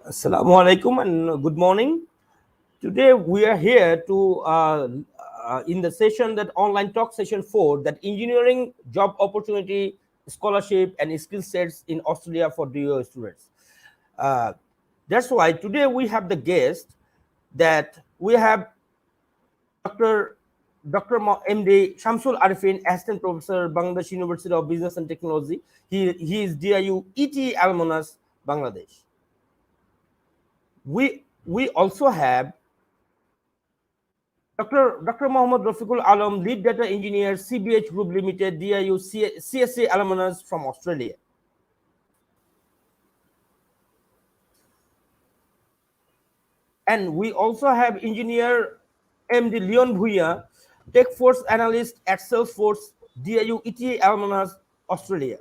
Assalamu alaikum and good morning. Today we are here to in the session that online talk session 4 that engineering job opportunity scholarship and skill sets in Australia for DIU students. Uh, that's why today we have the guest that we have Dr. MD Shamsul Arifin, Assistant Professor, Bangladesh University of Business and Technology. He is DIU ET alumnus, Bangladesh. We also have Dr. Mohammad Rafiqul Alam, Lead Data Engineer, CBH Group Limited, DIU CSA alumnus from Australia. And we also have Engineer MD Leon Bhuya, Tech Force Analyst at Salesforce, DIU ETA alumnus, Australia.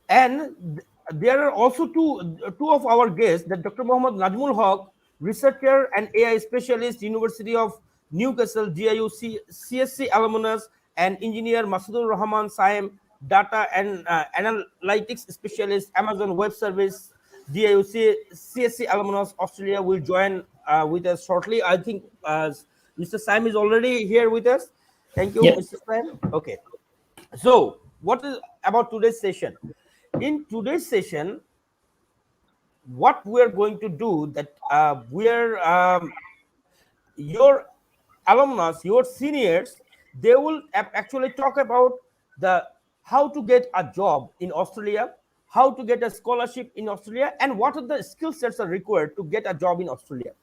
And there are also two of our guests, that Dr. Mohammad Najmul Haq, researcher and AI specialist, University of Newcastle, DIU CSC alumnus, and engineer Masudur Rahman Saim, data and analytics specialist, Amazon Web Service, DIU CSC alumnus, Australia, will join with us shortly. I think Mr. Saim is already here with us. Thank you, Yeah. Mr. Saim. Okay. So, what is about today's session? In today's session, what we're going to do that your alumnus, your seniors, they will actually talk about the how to get a job in Australia, how to get a scholarship in Australia, and what are the skill sets are required to get a job in Australia.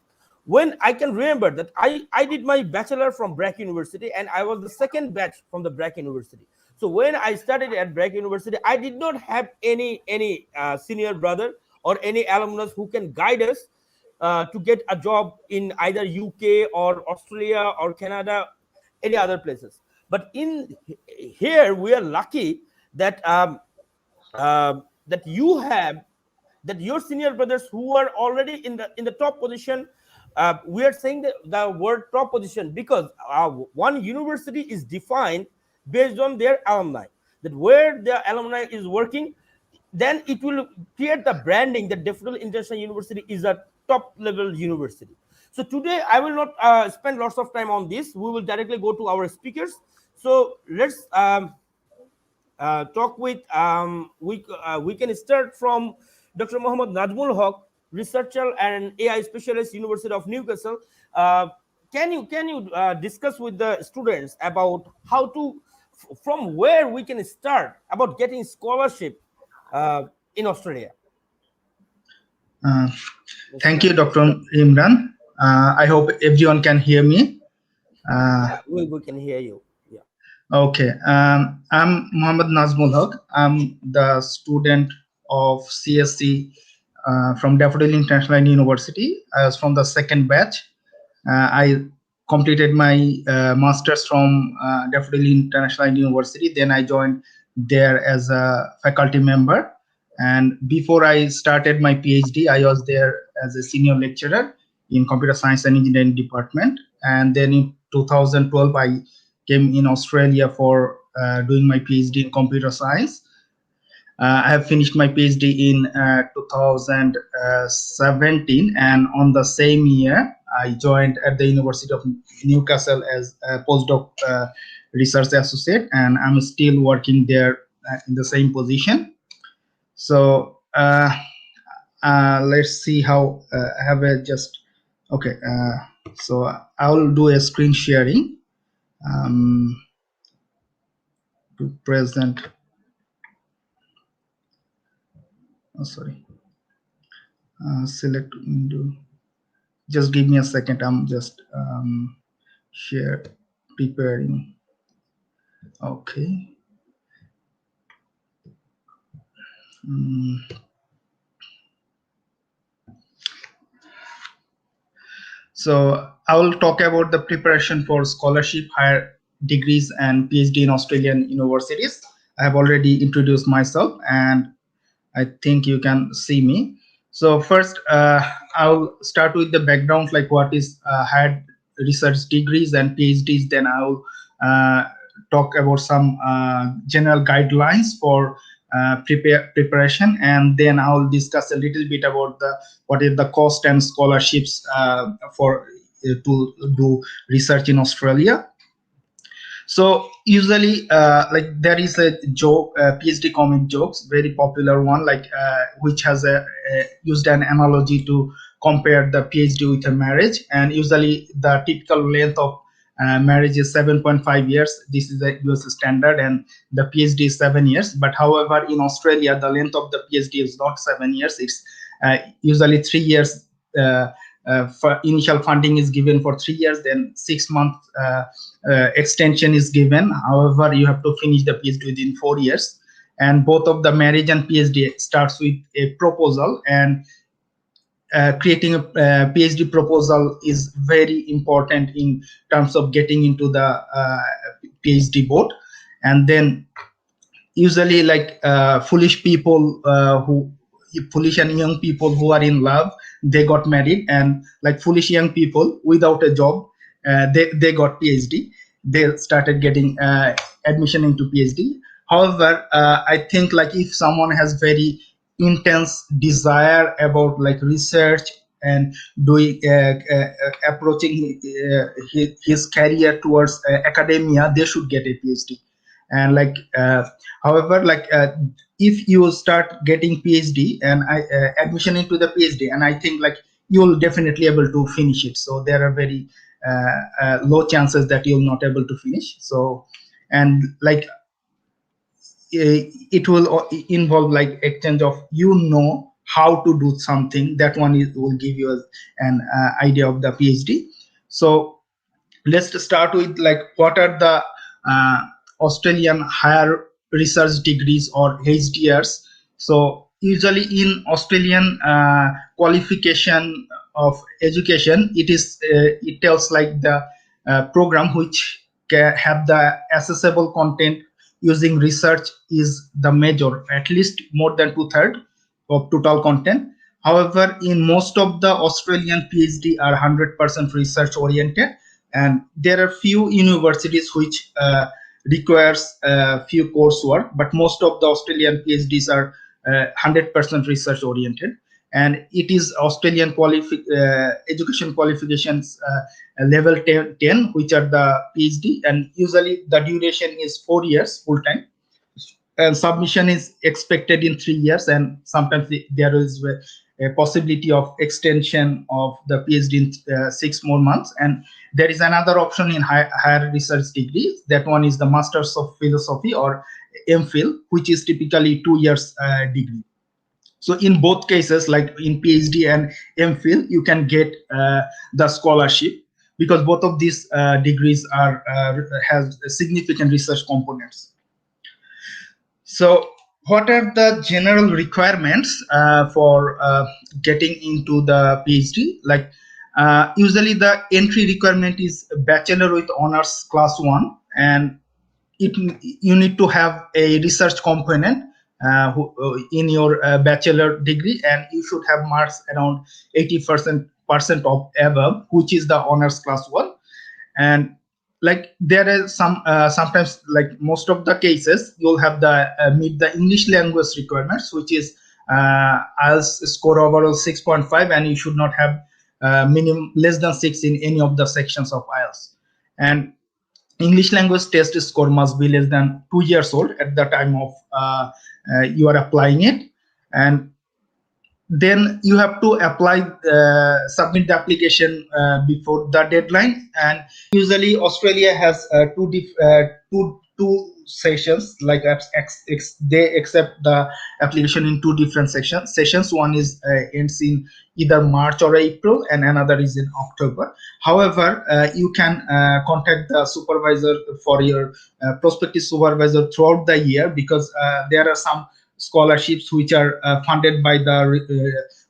When I can remember that I did my bachelor from Brack University, and I was the second batch from the Brack University. So when I started at Brack University, I did not have any senior brother or any alumnus who can guide us to get a job in either UK or Australia or Canada, any other places. But in here, we are lucky that that you have that your senior brothers who are already in the top position. We are saying the word top position because one university is defined based on their alumni. That where the alumni is working, then it will create the branding that definitely International University is a top level university. So today I will not spend lots of time on this. We will directly go to our speakers. So let's talk with we can start from Dr. Mohammad Najmul Haq, researcher and AI specialist, University of Newcastle. Can you discuss with the students about how to from where we can start about getting scholarship in Australia? Thank you, Dr. Imran. I hope everyone can hear me. We can hear you. Yeah. Okay. I'm Mohammad Nazmul Haq. I'm the student of CSC from Daffodil International University. I was from the second batch. I completed my master's from Daffodil International University. Then I joined there as a faculty member. And before I started my PhD, I was there as a senior lecturer in computer science and engineering department. And then in 2012, I came in Australia for doing my PhD in computer science. I have finished my PhD in 2017, and on the same year, I joined at the University of Newcastle as a postdoc research associate, and I'm still working there in the same position. So let's see how I have a just okay. So I'll do a screen sharing to present. Oh, sorry. Select window. Just give me a second. I'm just preparing. Okay. So I will talk about the preparation for scholarship, higher degrees, and PhD in Australian universities. I have already introduced myself, and I think you can see me. So first, I'll start with the background, like what is higher research degrees and PhDs. Then I'll talk about some general guidelines for preparation, and then I'll discuss a little bit about the what is the cost and scholarships for to do research in Australia. So usually, like there is a joke, PhD comic jokes, very popular one, like which has used an analogy to compare the PhD with a marriage, and usually the typical length of marriage is 7.5 years. This is the US standard, and the PhD is 7 years. But however, in Australia, the length of the PhD is not 7 years. It's usually 3 years. For initial funding is given for 3 years, then 6 months extension is given. However, you have to finish the PhD within 4 years, and both of the marriage and PhD starts with a proposal, and creating a PhD proposal is very important in terms of getting into the PhD board. And then usually, like foolish people who foolish and young people who are in love, they got married, and like foolish young people without a job, they got PhD. They started getting admission into PhD. However, I think like if someone has very intense desire about like research and doing approaching his career towards academia, they should get a PhD. And like however, like if you start getting PhD and admission into the PhD, and I think like you'll definitely able to finish it. So there are very low chances that you'll not able to finish. So, and like it will involve like exchange of how to do something. That one will give you an idea of the PhD. So let's start with like what are the Australian higher research degrees or HDRs. So usually in Australian qualification of education, it tells like the program which have the accessible content using research is the major, at least more than 2/3 of total content. However, in most of the Australian PhD are 100% research oriented, and there are few universities which requires few coursework, but most of the Australian PhDs are 100% research oriented. And it is Australian education qualifications level 10, which are the PhD, and usually the duration is 4 years full time, and submission is expected in 3 years, and sometimes there is a possibility of extension of the PhD in 6 more months. And there is another option in higher research degrees. That one is the Masters of Philosophy or MPhil, which is typically 2 years degree. So in both cases, like in PhD and MPhil, you can get the scholarship, because both of these degrees are have significant research components. So what are the general requirements for getting into the PhD? Like usually the entry requirement is bachelor with honors class 1, and you need to have a research component in your bachelor degree, and you should have marks around 80% of above, which is the honors class 1. And like there is some sometimes, like most of the cases, you'll have the meet the English language requirements, which is IELTS score overall 6.5, and you should not have minimum less than 6 in any of the sections of IELTS. And English language test score must be less than 2 years old at the time of you are applying it. And then you have to apply, submit the application before the deadline. And usually Australia has two sessions, like they accept the application in 2 different sessions. One is ends in either March or April, and another is in October. However, you can contact the supervisor for your prospective supervisor throughout the year, because there are some scholarships which are funded by the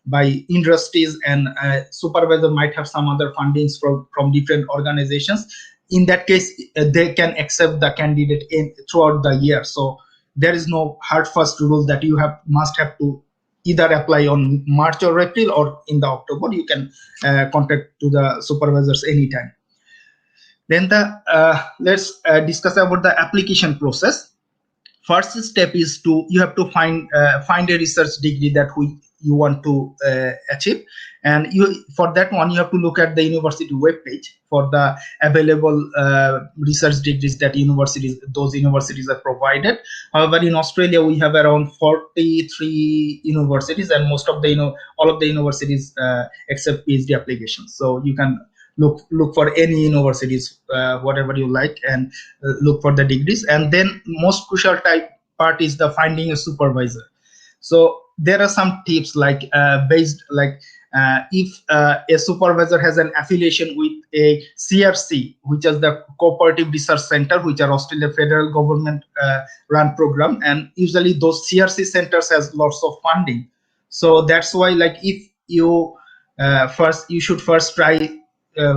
by industries, and supervisor might have some other fundings from different organizations. In that case, they can accept the candidate throughout the year. So there is no hard fast rule that you must have to either apply on March or April or in the October. You can contact to the supervisors anytime. Then let's discuss about the application process. first step is to you have to find a research degree that you want to achieve, and for that one you have to look at the university webpage for the available research degrees that those universities are provided. However, in Australia we have around 43 universities, and most of the all of the universities accept PhD applications, so you can look for any universities, whatever you like, and look for the degrees. And then most crucial type part is the finding a supervisor. So there are some tips like based like if a supervisor has an affiliation with a CRC, which is the Cooperative Research Center, which are Australia federal government run program, and usually those CRC centers has lots of funding. So that's why, like, if you you should first try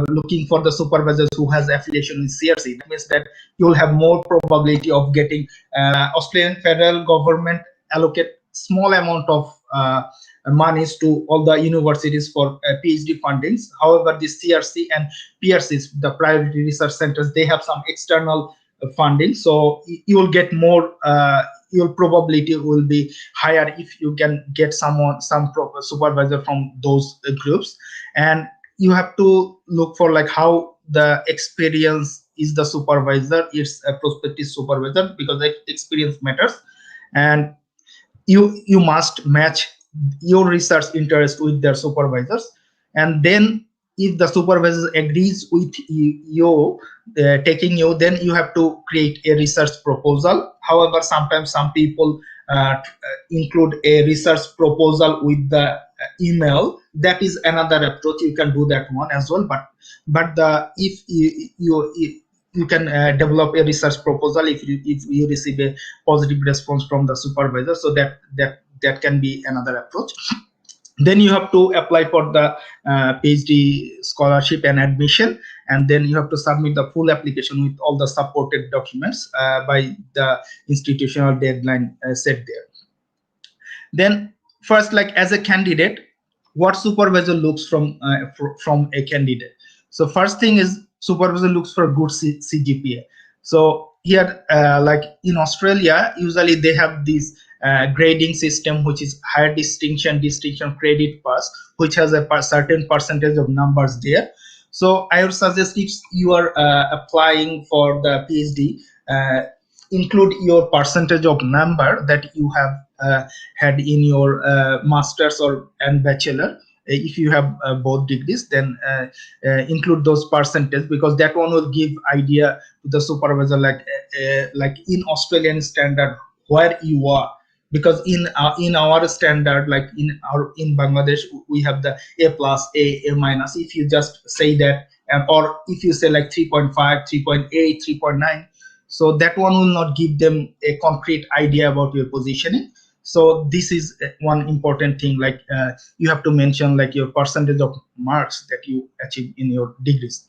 looking for the supervisors who has affiliation with CRC. That means that you'll have more probability of getting Australian federal government allocate small amount of monies to all the universities for PhD fundings. However, the CRC and PRCs, the priority research centers, they have some external funding, so you will get more. Your probability will be higher if you can get some supervisor from those groups. And you have to look for like how the experience is the supervisor. It's a prospective supervisor because the experience matters, and you must match your research interest with their supervisors. And then if the supervisor agrees with you taking you, then you have to create a research proposal. However, sometimes some people include a research proposal with the email. That is another approach. You can do that one as well, but the if you can develop a research proposal if you receive a positive response from the supervisor. So that can be another approach. Then you have to apply for the PhD scholarship and admission, and then you have to submit the full application with all the supported documents by the institutional deadline set there. Then first, like, as a candidate, what supervisor looks from a candidate. So first thing is supervisor looks for good CGPA. So here, like in Australia, usually they have this grading system, which is higher distinction credit pass, which has a certain percentage of numbers there. So I would suggest, if you are applying for the PhD, include your percentage of number that you have had in your master's and bachelor. If you have both degrees, then include those percentage, because that one will give idea to the supervisor, like in Australian standard where you are. Because in our standard, like in Bangladesh, we have the A plus, A minus. If you just say that, or if you say like 3.5, 3.8, 3.9, so that one will not give them a concrete idea about your positioning. So this is one important thing, like you have to mention like your percentage of marks that you achieve in your degrees.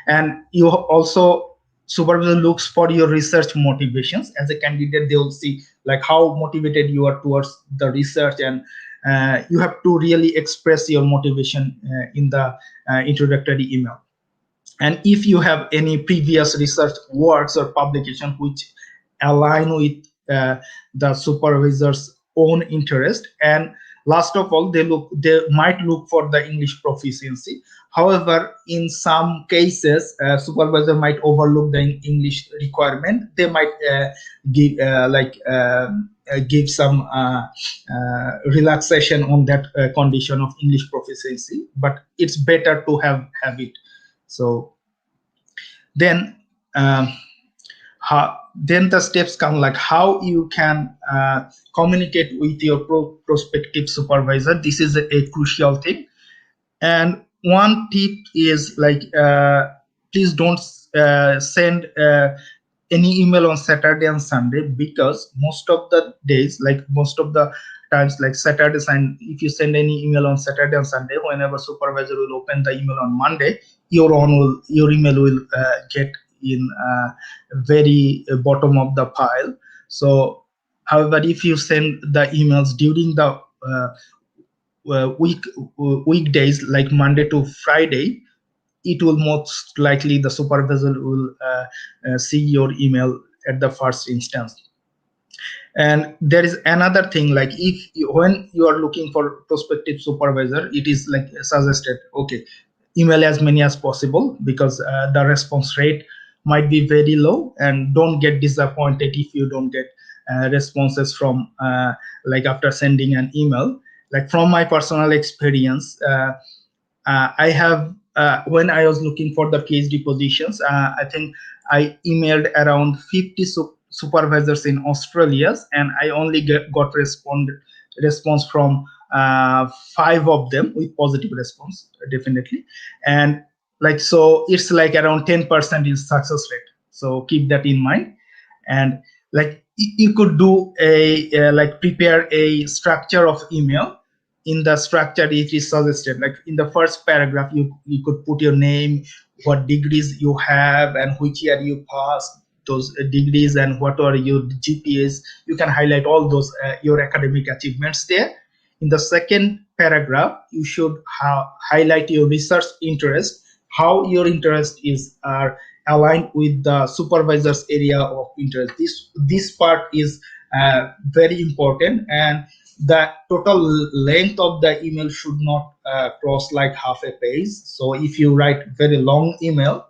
And you also, supervisor looks for your research motivations. As a candidate, they will see like how motivated you are towards the research, and you have to really express your motivation in the introductory email. And if you have any previous research works or publication which align with the supervisor's own interest. And last of all, they might look for the English proficiency. However, in some cases, supervisor might overlook the English requirement. They might give some relaxation on that condition of English proficiency, but it's better to have it. So then then the steps come, like how you can communicate with your prospective supervisor. This is a crucial thing. And one tip is like please don't send any email on Saturday and Sunday, because most of the days, like most of the times, like Saturdays, and if you send any email on Saturday and Sunday, whenever supervisor will open the email on Monday, your email will get in very bottom of the pile. So however, if you send the emails during the weekdays, like Monday to Friday, it will most likely the supervisor will see your email at the first instance. And there is another thing, like if you, when you are looking for prospective supervisor, it is like suggested, okay, email as many as possible, because the response rate might be very low, and don't get disappointed if you don't get responses from like after sending an email. Like from my personal experience, I have when I was looking for the PhD positions, I think I emailed around 50 supervisors in Australia, and I only got response from five of them with positive response, definitely. And like, so it's like around 10% is success rate. So keep that in mind. And like you could do a like prepare a structure of email. In the structure, it is suggested, like in the first paragraph, you could put your name, what degrees you have, and which year you passed those degrees, and what are your GPAs. You can highlight all those your academic achievements there. In the second paragraph, you should highlight your research interest, how your interest is are aligned with the supervisor's area of interest. This part is very important, and the total length of the email should not cross like half a page. So if you write very long email,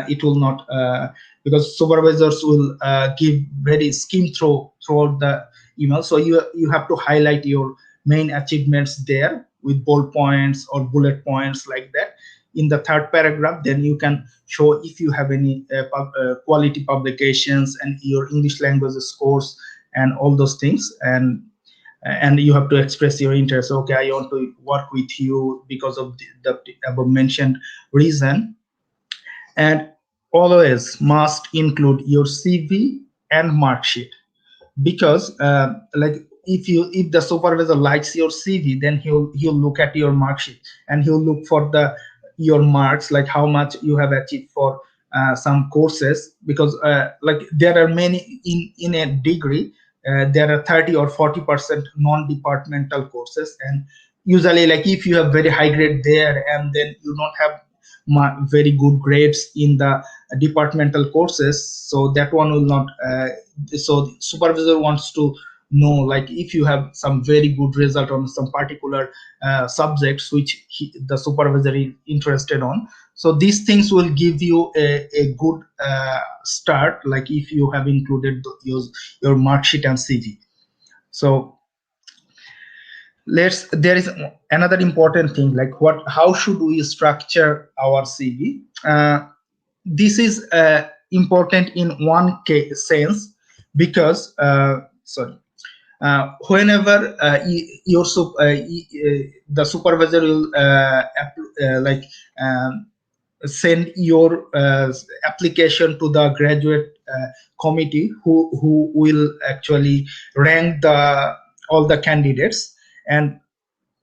it will not, because supervisors will give very skim throughout the email. So you have to highlight your main achievements there with bold points or bullet points like that. In the third paragraph, then you can show if you have any quality publications and your English language scores and all those things. And you have to express your interest. Okay, I want to work with you because of the above mentioned reason. And always must include your CV and mark sheet, because like if the supervisor likes your CV, then he'll look at your mark sheet, and he'll look for the your marks, like how much you have achieved for some courses. Because like there are many in a degree, there are 30 or 40% non-departmental courses, and usually, like if you have very high grade there and then you don't have very good grades in the departmental courses, so that one will not so the supervisor wants to know, like if you have some very good result on some particular subjects which the supervisor is interested on. So these things will give you a good start, like if you have included your mark sheet and CV. So there is another important thing, like how should we structure our CV. This is important in one sense, because sorry, whenever the supervisor will like send your application to the graduate committee, who will actually rank the all the candidates. And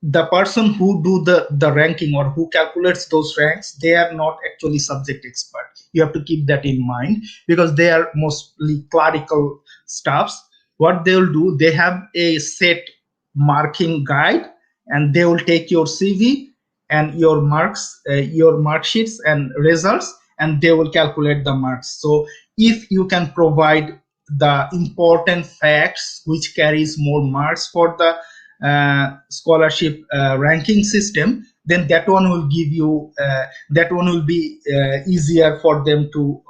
the person who do the ranking or who calculates those ranks, they are not actually subject expert. You have to keep that in mind, because they are mostly clerical staffs. What they will do, they have a set marking guide, and they will take your CV and your marks, your mark sheets and results, and they will calculate the marks. So if you can provide the important facts which carries more marks for the scholarship ranking system, then that one will give you that one will be easier for them to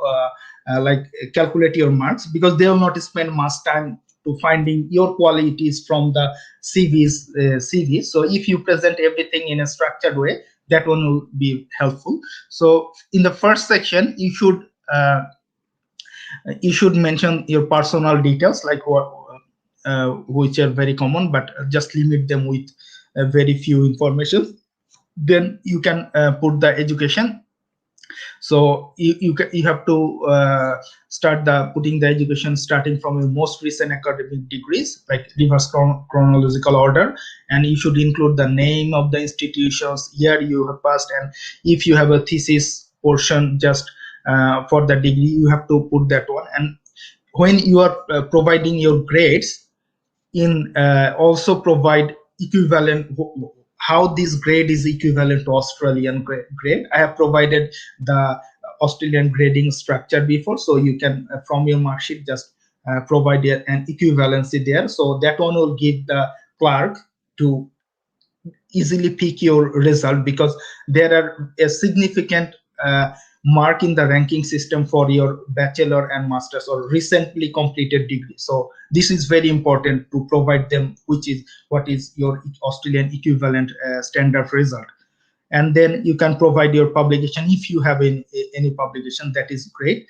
like calculate your marks, because they will not spend much time to finding your qualities from the CV. So if you present everything in a structured way, that one will be helpful. So in the first section, you should mention your personal details, like what which are very common, but just limit them with very few information. Then you can put the education. So you have to start putting the education starting from your most recent academic degrees, like reverse chronological order. And you should include the name of the institutions, year you have passed, and if you have a thesis portion just for the degree, you have to put that one. And when you are providing your grades, in also provide equivalent, how this grade is equivalent to Australian grade. I have provided the Australian grading structure before, so you can from your mark sheet just provide an equivalency there. So that one will give the clerk to easily pick your result, because there are a significant mark in the ranking system for your bachelor and masters or recently completed degree. So this is very important to provide them, which is what is your Australian equivalent standard result. And then you can provide your publication if you have any publication. That is great,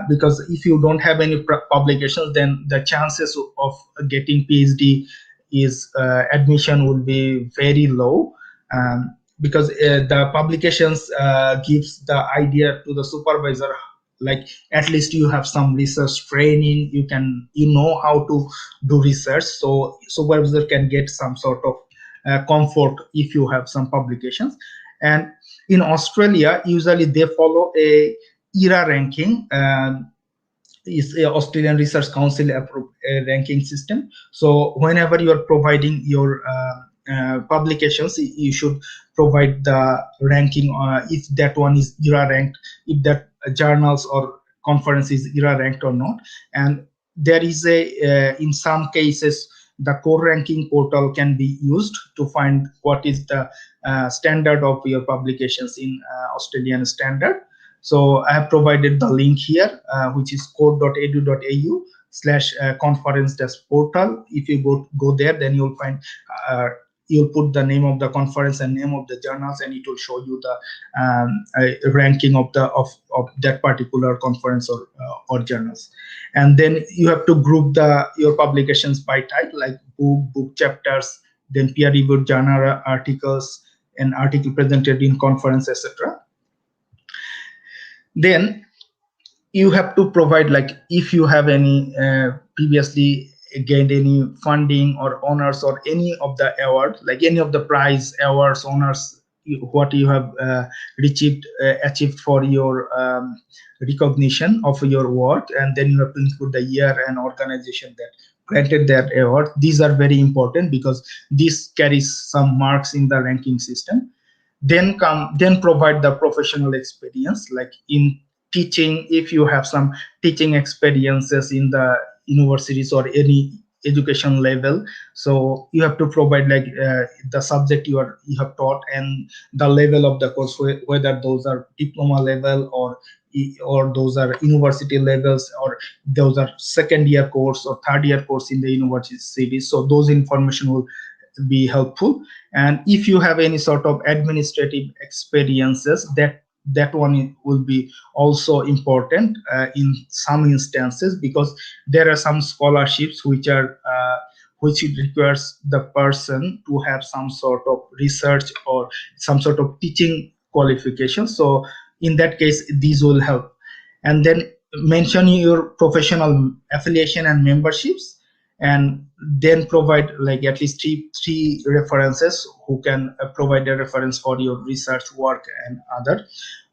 because if you don't have any publications, then the chances of getting PhD is admission will be very low, because the publications gives the idea to the supervisor, like at least you have some research training, you know how to do research, so supervisor can get some sort of comfort if you have some publications. And in Australia, usually they follow a era ranking. Is a Australian Research Council approved ranking system. So whenever you are providing your publications, you should provide the ranking, if that one is era ranked, if that journals or conference is era ranked or not. And there is in some cases, the core ranking portal can be used to find what is the standard of your publications in Australian standard. So I have provided the link here, which is code.edu.au/conference-portal. If you go there, then you'll find, you'll put the name of the conference and name of the journals, and it will show you the ranking of that particular conference or journals. And then you have to group your publications by type, like book chapters, then peer-reviewed journal articles, and article presented in conference, etc. Then you have to provide, like, if you have any previously gained any funding or honors or any of the award, like any of the prize, awards, honors, what you have achieved for your recognition of your work. And then you have to include the year and organization that granted that award. These are very important because this carries some marks in the ranking system. Then provide the professional experience, like in teaching, if you have some teaching experiences in the universities or any education level. So you have to provide, like, the subject you have taught and the level of the course, whether those are diploma level or those are university levels, or those are second year course or third year course in the university. So those information will be helpful. And if you have any sort of administrative experiences, that one will be also important in some instances, because there are some scholarships which it requires the person to have some sort of research or some sort of teaching qualification. So in that case, these will help. And then mention your professional affiliation and memberships, and then provide, like, at least three references who can provide a reference for your research work and other.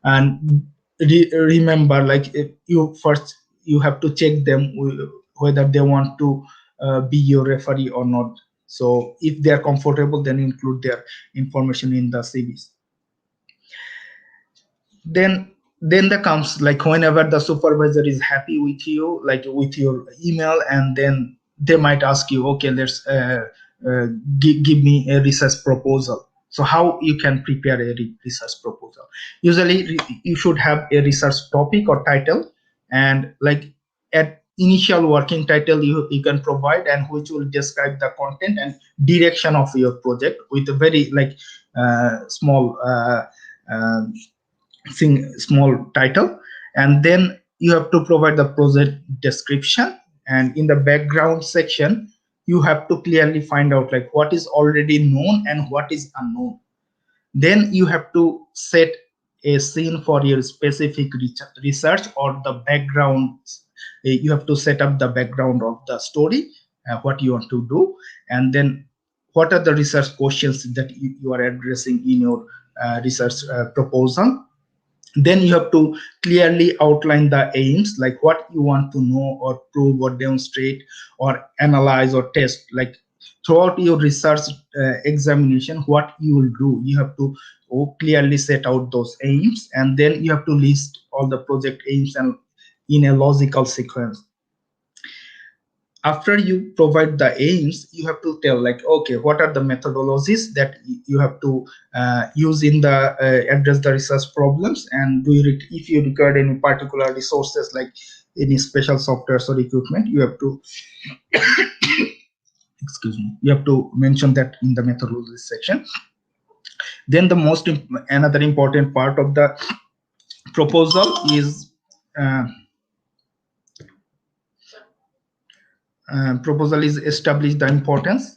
And remember, like, you have to check them whether they want to be your referee or not. So if they are comfortable, then include their information in the CVs. Then there comes, like, whenever the supervisor is happy with you, like with your email, and then they might ask you, okay, let's give me a research proposal. So how you can prepare a research proposal? Usually you should have a research topic or title, and like at initial working title you can provide, and which will describe the content and direction of your project with a very small small title. And then you have to provide the project description, and in the background section you have to clearly find out, like, what is already known and what is unknown. Then you have to set a scene for your specific research or the background. You have to set up the background of the story, what you want to do, and then what are the research questions that you are addressing in your research proposal. Then you have to clearly outline the aims, like what you want to know or prove or demonstrate or analyze or test. Like throughout your research examination, what you will do, you have to clearly set out those aims, and then you have to list all the project aims and in a logical sequence. after you provide the aims, you have to tell like, okay, what are the methodologies that you have to use in the address the research problems, and if you require any particular resources like any special softwares or equipment, you have to excuse me, you have to mention that in the methodology section. Then the another important part of the proposal is uh, establish the importance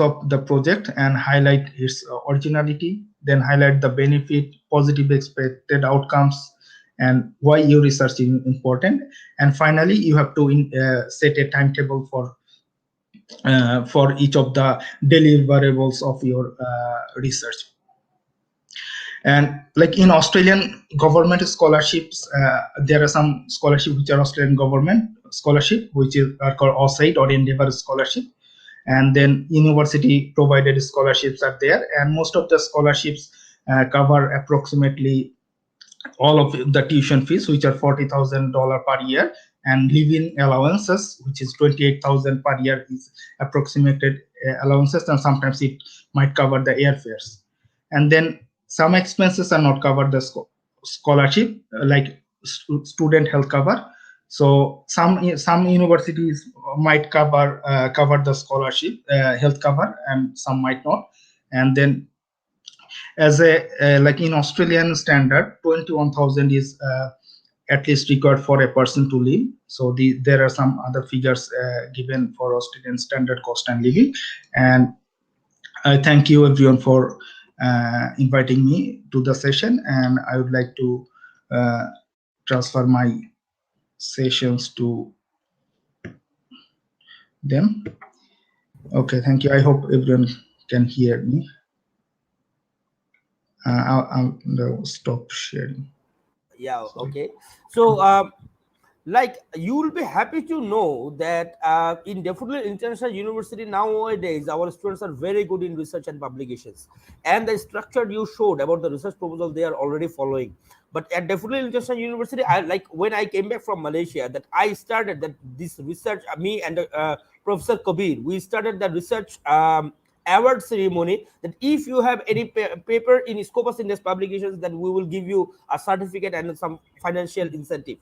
of the project and highlight its originality, then highlight the benefit, positive expected outcomes, and why your research is important. And finally, you have to set a timetable for each of the deliverables of your research. And like in Australian government scholarships, there are some scholarships which are Australian government scholarship, which are called OSAID or Endeavour scholarship. And then university provided scholarships are there, and most of the scholarships cover approximately all of the tuition fees, which are $40,000 per year, and living allowances, which is 28,000 per year, is approximated allowances, and sometimes it might cover the airfares. And then some expenses are not covered the scholarship, like student health cover. So some universities might cover the scholarship health cover, and some might not. And then as a like in Australian standard, 21,000 is at least required for a person to live. So there are some other figures given for Australian standard cost and living. And I thank you everyone for inviting me to the session, and I would like to transfer my sessions to them. Okay, thank you. I hope everyone can hear me. I'll stop sharing. Yeah, Sorry. okay. So like you will be happy to know that in Daffodil International University nowadays our students are very good in research and publications, and the structure you showed about the research proposal they are already following. But at Daffodil International University, I like when I came back from Malaysia that I started that this research, me and Professor Kabir, we started the research award ceremony, that if you have any paper in Scopus Index publications, then we will give you a certificate and some financial incentive.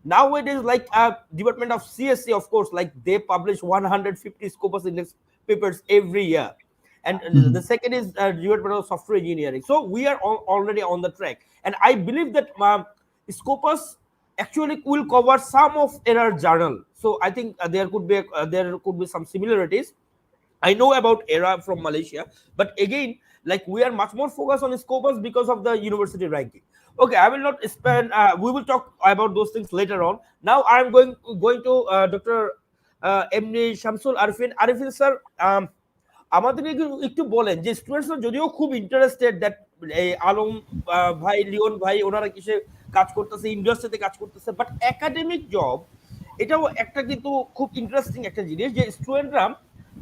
Nowadays, like Department of CSC, of course, like they publish 150 Scopus Index papers every year. And the Mhm. second is Department of Software Engineering. So we are already on the track, and I believe that Scopus actually will cover some of error journal. So I think there could be some similarities. I know about ERA from Malaysia, but again, like we are much more focused on Scopus because of the university ranking. Okay, I will not spend. We will talk about those things later on. Now I am going to Dr. M. Shamsul Arifin. Arifin sir, আমাদের একটু বলেন যে স্টুডেন্টসরা যদিও খুব interested that এই আলম ভাই Leone ভাই ওনারা কিসে কাজ করতেছে ইন্ডাস্ট্রিতে কাজ করতেছে, বাট একাডেমিক জব এটাও একটা কিন্তু খুব ইন্টারেস্টিং একটা জিনিস যে স্টুডেন্টরা,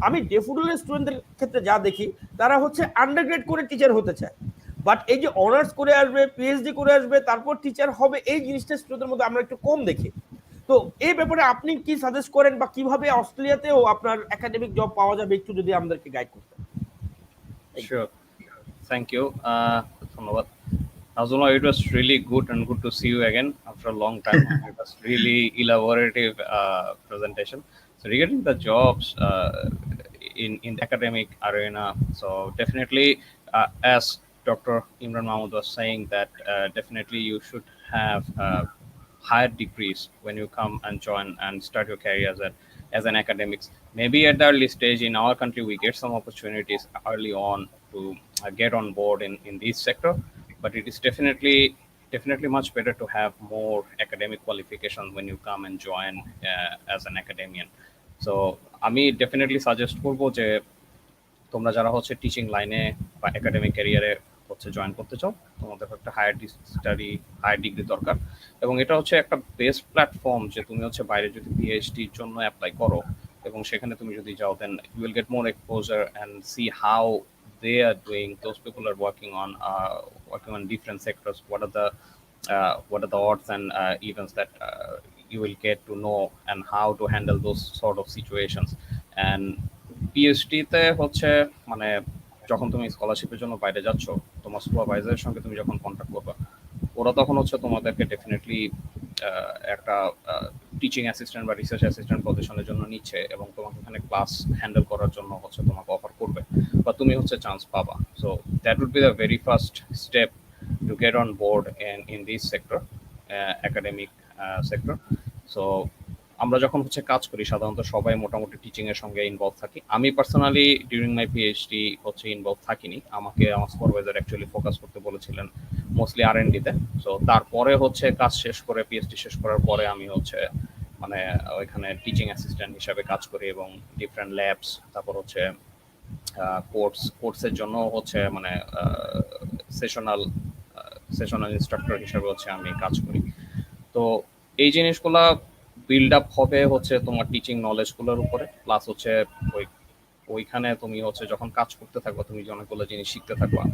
আমি ডেফোডিলের স্টুডেন্টদের ক্ষেত্রে যা দেখি তারা হচ্ছে আন্ডারগ্রেড করে টিচার হতে চায়, বাট এই যে অনার্স করে আসবে পিএইচডি করে আসবে তারপর টিচার হবে, এই জিনিসটা স্টুডেন্টের মধ্যে আমরা একটু কম দেখি। তো এই ব্যাপারে আপনি কি সাজেস্ট করেন বা কিভাবে অস্ট্রেলিয়াতেও আপনার একাডেমিক জব পাওয়া যাবে একটু যদি আমাদেরকে গাইড করতেন। Thank you. Sure. Thank you. ধন্যবাদ। Nazula, it was really good and good to see you again after a long time. It was really elaborative presentation. So regarding the jobs in the academic arena, so definitely as Dr. Imran Mahmood was saying that definitely you should have higher degrees when you come and join and start your career as an academics. Maybe at the early stage in our country, we get some opportunities early on to get on board in this sector, but it is definitely much better to have more academic qualifications when you come and join as an academian. So আমি definitely suggest করবো যে তোমরা যারা হচ্ছে teaching লাইনে বা academic ক্যারিয়ারে হচ্ছে জয়েন করতে চাও, তোমাদের একটা হায়ার ডিগ্রি দরকার, এবং এটা হচ্ছে একটা বেস্ট প্ল্যাটফর্ম যে তুমি হচ্ছে বাইরে যদি পিএইচডির জন্য অ্যাপ্লাই করো এবং সেখানে তুমি যদি যাও, then you will get more exposure and see how they are doing. Those people are working on different sectors. What are the odds and events that you will get to know and how to handle those sort of situations. And PhD তে হচ্ছে মানে যখন তুমি স্কলারশিপের জন্য বাইরে যাচ্ছ, তোমার সুপারভাইজারের সঙ্গে তুমি যখন কন্ট্যাক্ট করবা, ওরা তখন হচ্ছে তোমাদেরকে ডেফিনেটলি একটা টিচিং অ্যাসিস্ট্যান্ট বা রিসার্চ অ্যাসিস্ট্যান্ট পজিশনের জন্য নিচ্ছে এবং তোমাকে এখানে ক্লাস হ্যান্ডেল করার জন্য হচ্ছে তোমাকে অফার করবে বা তুমি হচ্ছে চান্স পাবা। So that would be the very first step to get on board in this sector, academic sector. So আমরা যখন হচ্ছে কাজ করি সাধারণত সবাই মোটামুটি টিচিং এর সঙ্গে ইনভলভ থাকি। আমি পার্সোনালি ডিউরিং মাই পিএইচডি হচ্ছে ইনভলভ থাকিনি, আমাকে আমার সুপারভাইজার অ্যাকচুয়ালি ফোকাস করতে বলেছিলেন মোস্টলি R&D তে। সো তারপরে হচ্ছে কাজ শেষ করে পিএইচডি শেষ করার পরে আমি হচ্ছে মানে ওইখানে টিচিং অ্যাসিস্ট্যান্ট হিসাবে কাজ করি এবং ডিফারেন্ট ল্যাবস, তারপর হচ্ছে কোর্সের জন্য হচ্ছে মানে সেশনাল ইনস্ট্রাক্টর হিসাবে হচ্ছে আমি কাজ করি। তো এই জিনিসগুলা বিল্ড আপ হবে হচ্ছে তোমার টিচিং নলেজগুলোর উপরে, প্লাস হচ্ছে ওইখানে তুমি হচ্ছে যখন কাজ করতে থাকবা তুমি অনেকগুলো জিনিস শিখতে থাকবা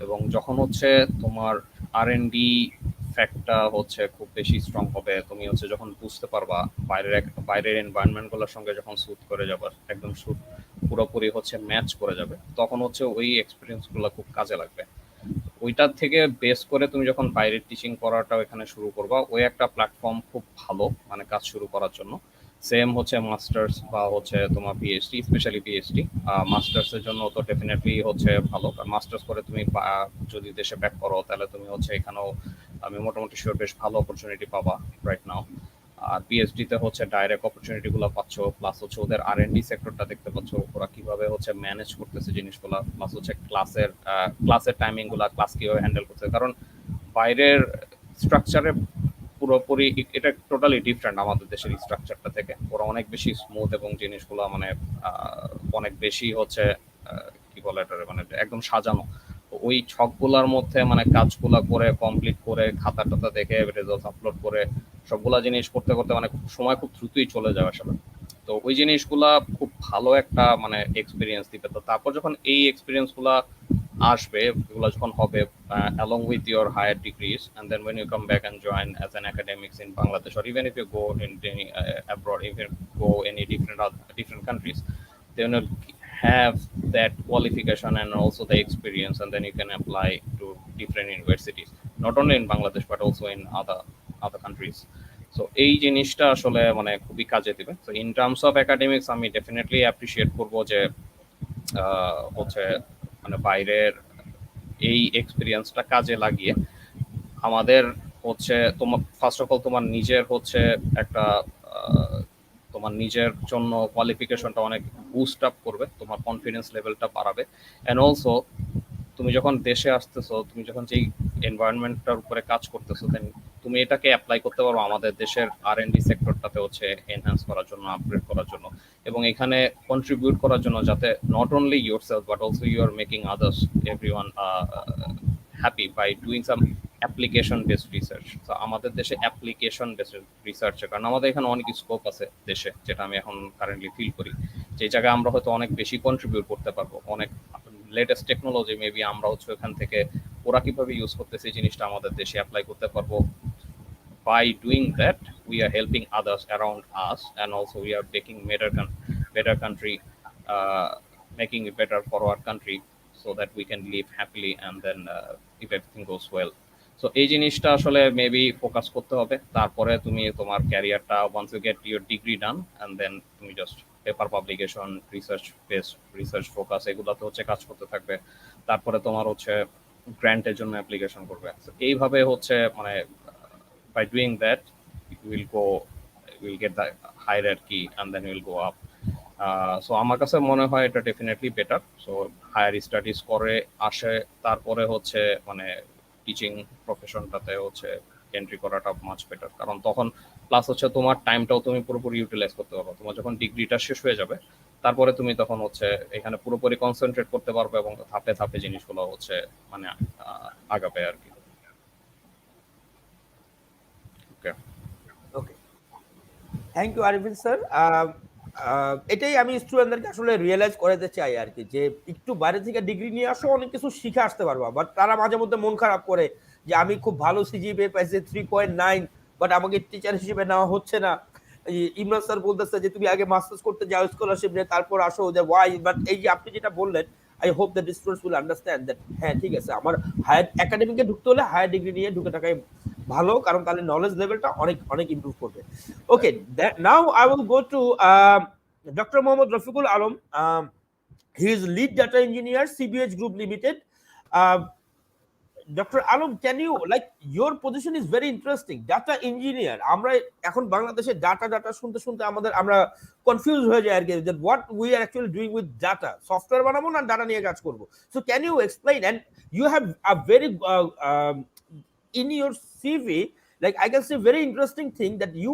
এবং যখন হচ্ছে তোমার R&D ফ্যাক্টটা হচ্ছে খুব বেশি স্ট্রং হবে, তুমি হচ্ছে যখন বুঝতে পারবা বাইরের এনভায়রনমেন্টগুলোর সঙ্গে যখন স্যুট করে যাবা, একদম পুরোপুরি হচ্ছে ম্যাচ করে যাবে, তখন হচ্ছে ওই এক্সপিরিয়েন্সগুলো খুব কাজে লাগবে। ওইটার থেকে বেস করে তুমি যখন বাইরের টিচিং করাটা এখানে শুরু করবা, ওই একটা প্ল্যাটফর্ম খুব ভালো মানে কাজ শুরু করার জন্য। সেম হচ্ছে মাস্টার্স বা হচ্ছে তোমার পিএইচডি, স্পেশালি পিএইচডি মাস্টার্সের জন্য তো ডেফিনেটলি হচ্ছে ভালো, কারণ মাস্টার্স করে তুমি যদি দেশে ব্যাক করো তাহলে তুমি হচ্ছে এখানেও আমি মোটামুটি শিওর বেশ ভালো অপরচুনিটি পাবা রাইট নাও। আর পিএইচডি তে হচ্ছে ডাইরেক্ট অপরচুনিটি গুলো পাচ্ছ, প্লাস হচ্ছে ওদের R&D সেক্টরটা দেখতে পাচ্ছ ওরা কিভাবে হচ্ছে ম্যানেজ করতেছে জিনিসগুলো, প্লাস হচ্ছে ক্লাসের টাইমিং গুলা, ক্লাস কিভাবে হ্যান্ডেল করতে, কারণ বাইরের স্ট্রাকচারে পুরোপুরি এটা টোটালি ডিফারেন্ট আমাদের দেশের স্ট্রাকচারটা থেকে। ওরা অনেক বেশি স্মুথ এবং জিনিসগুলো মানে অনেক বেশি হচ্ছে কি বলে এটা মানে একদম সাজানো। ওই ছকগুলার মধ্যে মানে কাজগুলা করে কমপ্লিট করে খাতা টাতা দেখে রেজাল্ট আপলোড করে সবগুলা জিনিস করতে করতে মানে সময় খুব দ্রুতই চলে যাবে আসলে। তো ওই জিনিসগুলা খুব ভালো একটা মানে এক্সপিরিয়েন্স দিবে। তো তারপর যখন এই এক্সপিরিয়েন্স গুলা আসবে, এগুলো যখন হবে along with your higher degrees, and then when you come back and join as an academics in Bangladesh, or even if you go in any abroad, if you go any different countries, then you'll have that qualification and also the experience, and then you can apply to different universities, not only in Bangladesh but also in other countries. So এই জিনিসটা আসলে মানে খুবই কাজে দিবে। So in terms of academics আমি definitely appreciate করবো যে হচ্ছে মানে বাইরের এই এক্সপিরিয়েন্সটা কাজে লাগিয়ে আমাদের হচ্ছে তোমার ফার্স্ট অফ অল তোমার নিজের হচ্ছে একটা তোমার নিজের জন্য কোয়ালিফিকেশনটা অনেক বুস্ট আপ করবে, তোমার কনফিডেন্স লেভেলটা বাড়াবে। অ্যান্ড অলসো তুমি যখন দেশে আসতেছো, তুমি যখন যেই এনভায়রনমেন্টটার উপরে কাজ করতেছো, দেন তুমি এটাকে অ্যাপ্লাই করতে পারো আমাদের দেশের R&D সেক্টরটাতে হচ্ছে এনহ্যান্স করার জন্য, আপগ্রেড করার জন্য এবং এখানে কন্ট্রিবিউট করার জন্য, যাতে not only yourself but also you are making others everyone happy by doing some application based research. তো আমাদের দেশে অ্যাপ্লিকেশন বেসড রিসার্চের কারণ আমাদের এখানে অনেক স্কোপ আছে দেশে, যেটা আমি এখন কারেন্টলি ফিল করি, যে জায়গায় আমরা হয়তো অনেক বেশি কন্ট্রিবিউট করতে পারবো, অনেক লেটেস্ট টেকনোলজি মেবি আমরা হচ্ছে ওখান থেকে ওরা কিভাবে ইউজ করতেছে এই জিনিসটা আমাদের দেশে অ্যাপ্লাই করতে পারবো। By doing that, we are helping others around us, and also we are making better country, making it better for our country, so that we can live happily, and then if everything goes well. So এই জিনিসটা আসলে maybe focus করতে হবে। তারপরে তুমি তোমার ক্যারিয়ারটা once you get your degree done, and then তুমি just paper publication, research focus এগুলোতে হচ্ছে কাজ করতে থাকবে। তারপরে তোমার হচ্ছে গ্র্যান্টের জন্য অ্যাপ্লিকেশন করবে। এইভাবে হচ্ছে মানে by doing that we'll get the hierarchy and then we'll go up. So আমার কাছে মনে হয় এটা definitely better. So higher studies করে আসে তারপরে হচ্ছে মানে টিচিং প্রফেশনটাতে হচ্ছে এন্ট্রি করাটা মাচ বেটার, কারণ তখন প্লাস হচ্ছে তোমার টাইমটাও তুমি পুরোপুরি ইউটিলাইজ করতে পারবে। তোমার যখন ডিগ্রিটা শেষ হয়ে যাবে তারপরে তুমি তখন হচ্ছে এখানে পুরোপুরি কনসেন্ট্রেট করতে পারবে এবং ধাপে ধাপে জিনিসগুলো হচ্ছে মানে আগাবে আর কি। ওকে, থ্যাংক ইউ আরিফিন স্যার। এটাই আমি স্টুডেন্টদেরকে আসলে রিয়েলাইজ করাতে চাই আর কি, যে একটু বাইরে থেকে ডিগ্রি নিয়ে আসো, অনেক কিছু শিখে আসতে পারবা। বাট তারা মাঝে মধ্যে মন খারাপ করে যে আমি খুব ভালো সিজিপিএ পাইছি 3.9, বাট আমাকে টিচার হিসেবে নেওয়া হচ্ছে না। ইমরান স্যার বলতেছে যে তুমি আগে মাস্টার্স করতে যাও স্কলারশিপ নিয়ে, তারপর আসো, যে ওয়াই। বাট এই যে আপনি যেটা বললেন, I hope that students will understand that হ্যাঁ ঠিক আছে, আমার হায়ার একাডেমিকে ঢুকতে হলে হায়ার ডিগ্রি নিয়ে ঢুকে থাকাই ভালো, কারণ তাহলে নলেজ লেভেলটা অনেক অনেক ইমপ্রুভ করবে। Okay, now I will go to doctor Mohammad Rafiqul Alam. He is lead data engineer, CBH Group Limited. Uh, Dr. Alom, can you, like, your position is very interesting. Data engineer. আমরা এখন বাংলাদেশে ডাটা শুনতে শুনতে আমরা কনফিউজ হয়ে যাই আর কি, that what we are actually doing with data. Software বানাবো না ডাটা নিয়ে কাজ করব। So can you explain? And you have a very in your CV, like I can say very interesting thing, that you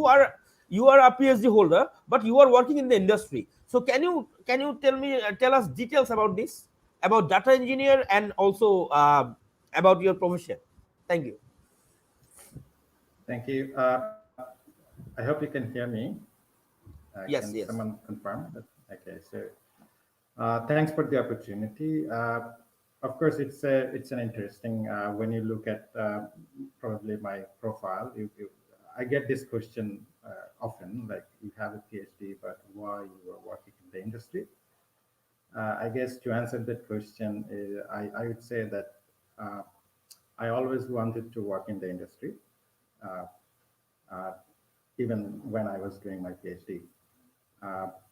are a PhD holder, but you are working in the industry. So can you tell us details about this, about data engineer, and also about your profession? Thank you. Thank you. I hope you can hear me. Yes, Can yes. someone confirm that? Okay, so thanks for the opportunity. Of course, it's an interesting when you look at probably my profile. I get this question often, like you have a PhD, but why you are working in the industry? I guess to answer that question, I would say that I always wanted to work in the industry. Uh, uh, Even when I was doing my PhD.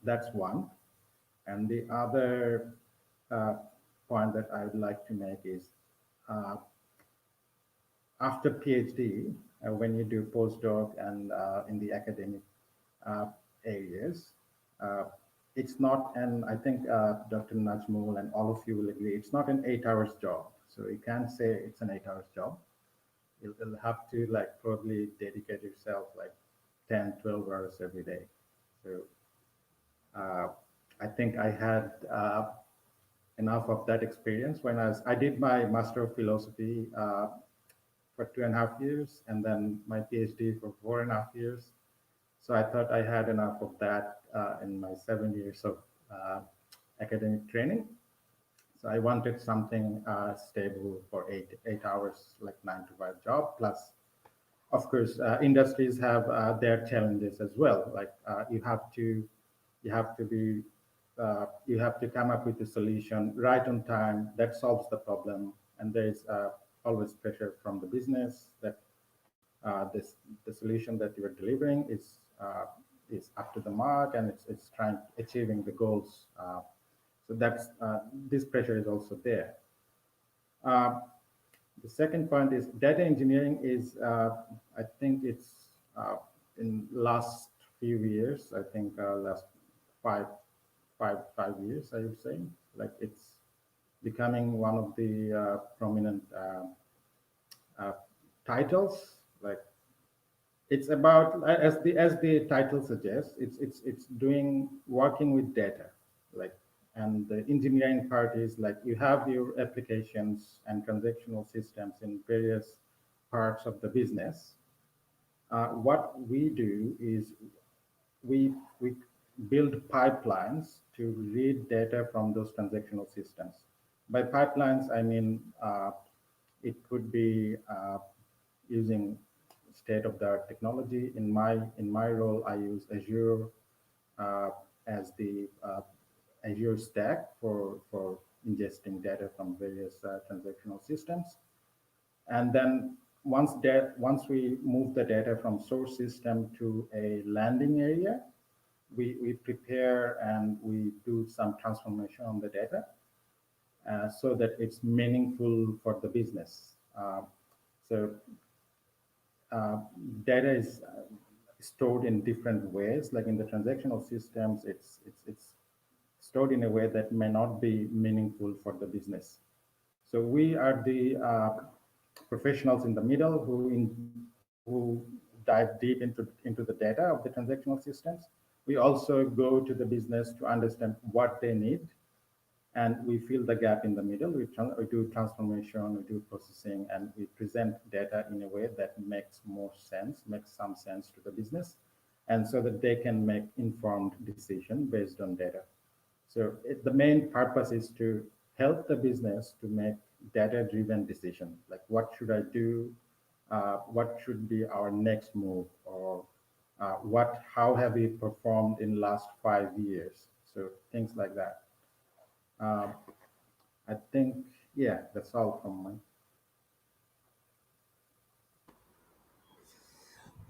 That's one. And the other uh, point that I would like to make is uh, after PhD, when you do postdoc and in the academic uh, areas, uh, it's not an, I think Dr. Najmul and all of you will agree, it's not an 8 hours job. So you can't say it's an 8 hours job. You'll have to like probably dedicate yourself like 10, 12 hours every day. So uh, I think I had enough of that experience when I did my Master of Philosophy for 2.5 years and then my PhD for 4.5 years. So I thought I had enough of that in my 7 years of academic training. So I wanted something stable for eight hours, like 9 to 5 job. Plus, of course, industries have their challenges as well. Like you have to be, you have to come up with a solution right on time that solves the problem. And there is always pressure from the business that the solution that you are delivering is up to the mark and it's trying achieving the goals. So that's this pressure is also there. Uh, the second point is data engineering is I think it's in last few years. I think last five 5 years I would say, like it's becoming one of the prominent uh, titles. Like it's about as the title suggests, it's doing working with data, like, and the engineering part is like you have your applications and transactional systems in various parts of the business. What we do is we build pipelines to read data from those transactional systems. By pipelines, I mean it could be using state-of-the-art technology. In my role, I use Azure uh, as the Azure stack for ingesting data from various transactional systems. And then once we move the data from source system to a landing area, we prepare and we do some transformation on the data so that it's meaningful for the business. So uh, data is stored in different ways. Like in the transactional systems, it's stored in a way that may not be meaningful for the business. So we are the professionals in the middle who dive deep into the data of the transactional systems. We also go to the business to understand what they need, and we fill the gap in the middle. We do transformation, we do processing, and we present data in a way that makes some sense to the business, and so that they can make informed decision based on data. So the main purpose is to help the business to make data-driven decision, like what should I do what should be our next move, or how have we performed in last 5 years? So things like that. Uh, I think, yeah, that's all from me.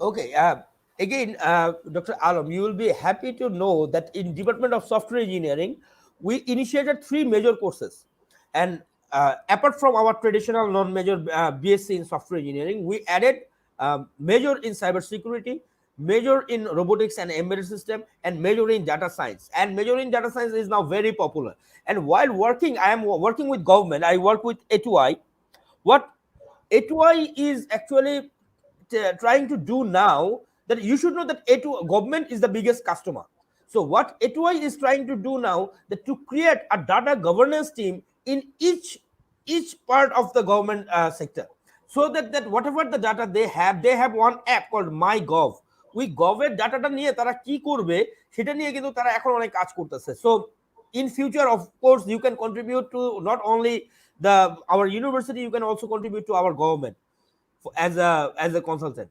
Okay. Again, Dr. Alam, you will be happy to know that in Department of Software Engineering, we initiated 3 major courses, and apart from our traditional non-major BSc in Software Engineering, we added major in cybersecurity, major in robotics and embedded system, and major in data science. And major in data science is now very popular. And while working, I am working with government. I work with A2I. What A2I is actually trying to do now, that you should know that A2 government is the biggest customer. So what A2I is trying to do now, that to create a data governance team in each part of the government sector, so that whatever the data they have one app called MyGov. ওই গভের ডাটাটা নিয়ে তারা কি করবে সেটা নিয়ে কিন্তু তারা এখন অনেক কাজ করতেছে। So in future, of course, you can contribute to not only the our university, you can also contribute to our government as a consultant.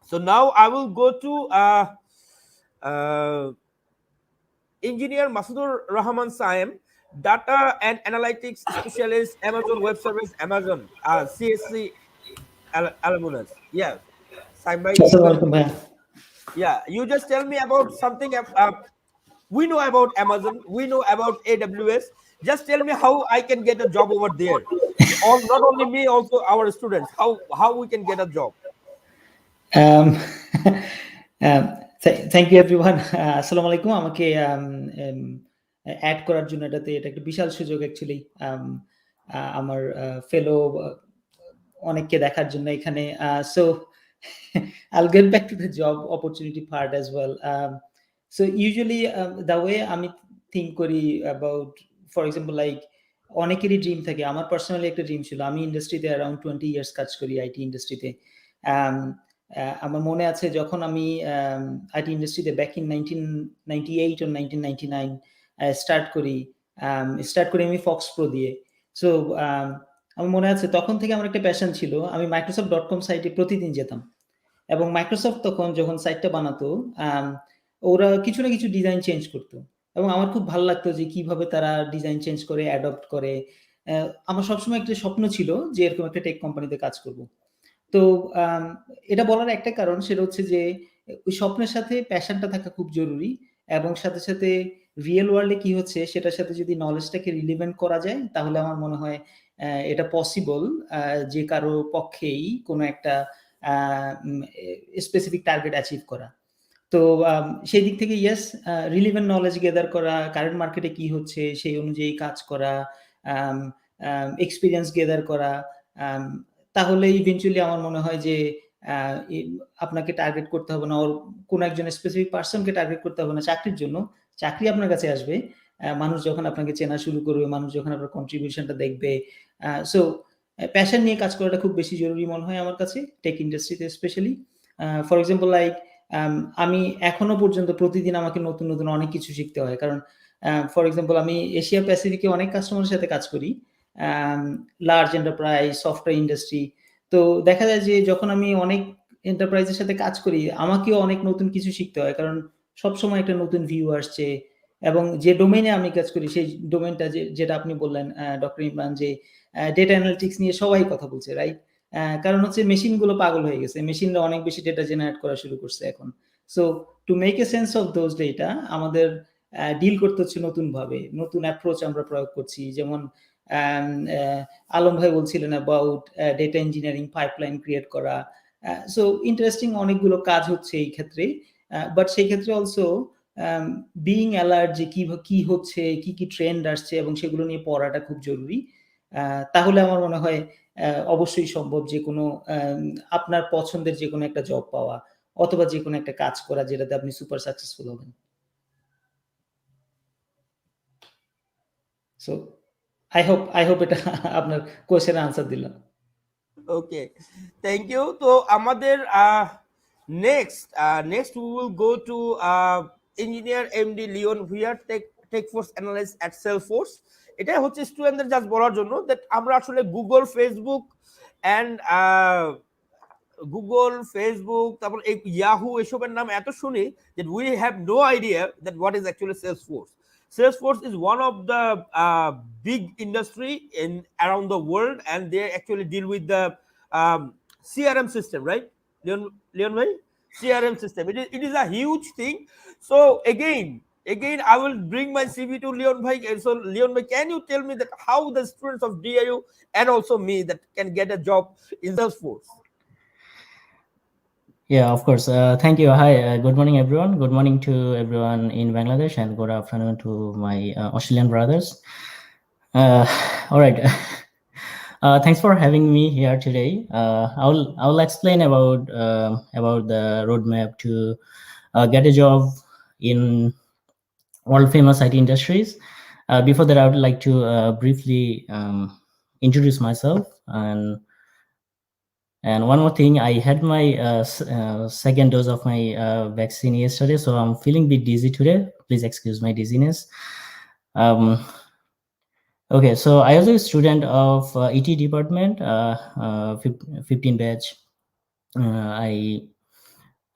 So now I will go to uh, engineer Masudur Rahman Saem, data and analytics specialist, Amazon Web Service, Amazon CSC alumnus. Yeah, Saem bhai, you can, আসসালামু ভাইয়া। yeah, you just tell me about something. We know about Amazon, we know about AWS. Just tell me how I can get a job over there, or not only me, also our students, how we can get a job. Um, thank you everyone. আসসালামু আলাইকুম। আমাকে add করার জন্য এটা একটা বিশাল সুযোগ actually, আমার ফেলো অনেককে দেখার জন্য এখানে। So I'll get back to the job opportunity part as well. So usually the way আমি think করি about, for example, like অনেকেরই ড্রিম থাকে। আমার পার্সোনালি একটা ড্রিম ছিল, আমি ইন্ডাস্ট্রিতে অ্যারাউন্ড 20 ইয়ার্স কাজ করি, আইটি ইন্ডাস্ট্রিতে। আমার মনে আছে যখন আমি আইটি ইন্ডাস্ট্রিতে ব্যাক ইন 1998 or 1999 স্টার্ট করি আমি ফক্স প্রো দিয়ে। সো আমার মনে আছে তখন থেকে আমার একটা প্যাশন ছিল, আমি মাইক্রোসফট.com সাইটে প্রতিদিন যেতাম, এবং মাইক্রোসফট তখন যখন সাইটটা বানাতো ওরা কিছু না কিছু ডিজাইন চেঞ্জ করতো, এবং আমার খুব ভালো লাগতো যে কিভাবে তারা ডিজাইন চেঞ্জ করে অ্যাডপ্ট করে। আমার সবসময় একটা স্বপ্ন ছিল যে এরকম একটা টেক কোম্পানিতে কাজ করব। তো এটা বলার একটা কারণ, সেটা হচ্ছে যে ওই স্বপ্নের সাথে প্যাশনটা থাকা খুব জরুরি, এবং সাথে সাথে রিয়েল ওয়ার্ল্ডে কি হচ্ছে সেটার সাথে যদি নলেজটাকে রিলিভেন্ট করা যায়, তাহলে আমার মনে হয় এটা পসিবল যে কারো পক্ষেই কোনো একটা স্পেসিফিক টার্গেট অ্যাচিভ করা। তো সেই দিক থেকে ইয়েস, রিলিভেন্ট নলেজ গেদার করা, কারেন্ট মার্কেটে কি হচ্ছে সেই অনুযায়ী কাজ করা, এক্সপিরিয়েন্স গেদার করা, তাহলে ইভেন্চুয়ালি আমার মনে হয় যে আপনাকে টার্গেট করতে হবে না, ওর কোনো একজন স্পেসিফিক পার্সনকে টার্গেট করতে হবে না চাকরির জন্য। চাকরি আপনার কাছে আসবে মানুষ যখন আপনাকে চেনা শুরু করবে, মানুষ যখন আপনার কন্ট্রিবিউশনটা দেখবে। সো প্যাশন নিয়ে কাজ করাটা খুব বেশি জরুরি মনে হয় আমার কাছে, টেক ইন্ডাস্ট্রিতে স্পেশালি। ফর এক্সাম্পল লাইক আমি এখনো পর্যন্ত প্রতিদিন আমাকে নতুন নতুন অনেক কিছু শিখতে হয়, কারণ ফর এক্সাম্পল আমি এশিয়া প্যাসিফিকে অনেক কাস্টমারের সাথে কাজ করি, লার্জ এন্টারপ্রাইজ, সফটওয়্যার ইন্ডাস্ট্রি। তো দেখা যায় যে যখন আমি অনেক এন্টারপ্রাইজের সাথে কাজ করি, আমাকেও অনেক নতুন কিছু শিখতে হয়, কারণ সবসময় একটা নতুন ভিউ আসছে, এবং যে ডোমেইনে আমি কাজ করি সেই ডোমেইনটা যেটা আপনি বললেন ডক্টর ইমরান, যে ডেটা অ্যানালিটিক্স নিয়ে সবাই কথা বলছে, রাইট? কারণ হচ্ছে মেশিনগুলো পাগল হয়ে গেছে, মেশিনরা অনেক বেশি ডেটা জেনারেট করা শুরু করছে এখন। So to make a sense of those data আমাদের ডিল করতে হচ্ছে নতুনভাবে, নতুন অ্যাপ্রোচ আমরা প্রয়োগ করছি। যেমন আলম ভাই বলছিলেন about data engineering pipeline create করা। সো ইন্টারেস্টিং অনেকগুলো কাজ হচ্ছে এই ক্ষেত্রে, বাট সেই ক্ষেত্রে অলসো বিইং অ্যালার্ট যে কি হচ্ছে, কি ট্রেন্ড আসছে, এবং সেগুলো নিয়ে পড়াটা খুব জরুরি। তাহলে আমার মনে হয় অবশ্যই সম্ভব যে কোনো আপনার পছন্দের যে কোনো একটা জব পাওয়া, অথবা যে কোনো একটা কাজ করা যেটাতে আপনি সুপার সাকসেসফুল হবেন। সো আই হোপ এটা আপনার কোয়েশ্চেনের আনসার দিলাম। ওকে, থ্যাংক ইউ। তো আমাদের next we will go to engineer MD Leon Huier, tech force analyst at Salesforce. এটা হচ্ছে স্টুডেন্টদের জাস্ট বলার জন্য দ্যাট আমরা আসলে Google, Facebook and Google, Facebook, তারপর এই ইয়াহু এসবের নাম এত শুনি that we have no idea that what is actually Salesforce. Salesforce is one of the big industry in around the world, and they actually deal with the um, CRM system, right? Leon bhai, CRM system. It is a huge thing. So again, I will bring my CV to Leon bhai. And so Leon bhai, can you tell me that how the students of DIU and also me that can get a job in Salesforce? Yeah, of course. Thank you. Hi, good morning, everyone. Good morning to everyone in Bangladesh, and good afternoon to my Australian brothers. All right. Thanks for having me here today. I'll explain about the roadmap to get a job in world famous IT industries. Before that, I would like to briefly introduce myself. And one more thing, I had my second dose of my vaccine yesterday, so I'm feeling a bit dizzy today. Please excuse my dizziness. Okay, so I was a student of ET department, 15 batch.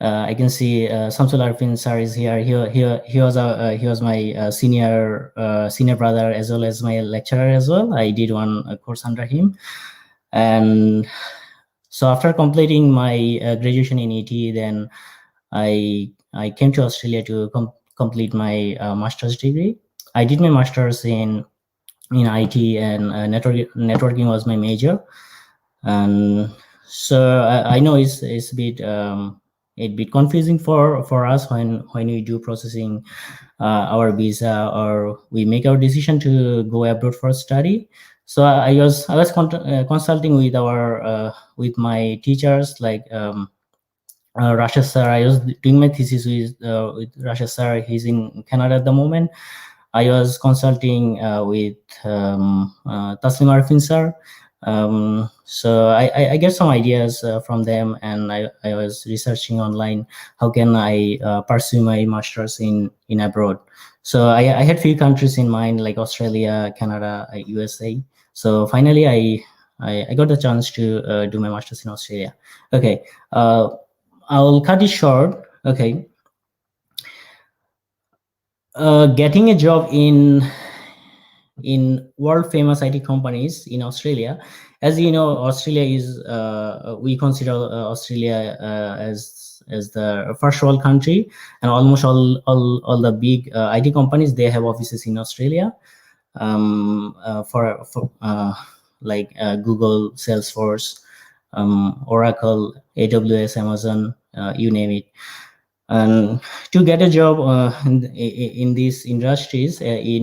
I can see Samsul Arfin sir is here. He was my senior brother as well as my lecturer as well. I did one course under him, and so after completing my graduation in ET, then I came to Australia to complete my master's degree. I did my master's in IT, and networking was my major. And so I know it's a bit confusing for us when we do processing our visa, or we make our decision to go abroad for study. So I was consulting with with my teachers, like Rasha sir. I was doing my thesis with Rasha sir. He's in Canada at the moment. I was consulting with Taslim Arfin sir. So I get some ideas from them, and I was researching online how can I pursue my master's in abroad. So I had few countries in mind, like Australia, Canada, USA. So finally I got the chance to do my master's in Australia. Okay, I'll cut it short. Okay, getting a job in world famous IT companies in Australia. As you know, Australia is we consider Australia as the first world country, and almost all the big IT companies, they have offices in Australia. For like Google, Salesforce, Oracle, AWS, Amazon, you name it. And to get a job in these industries, you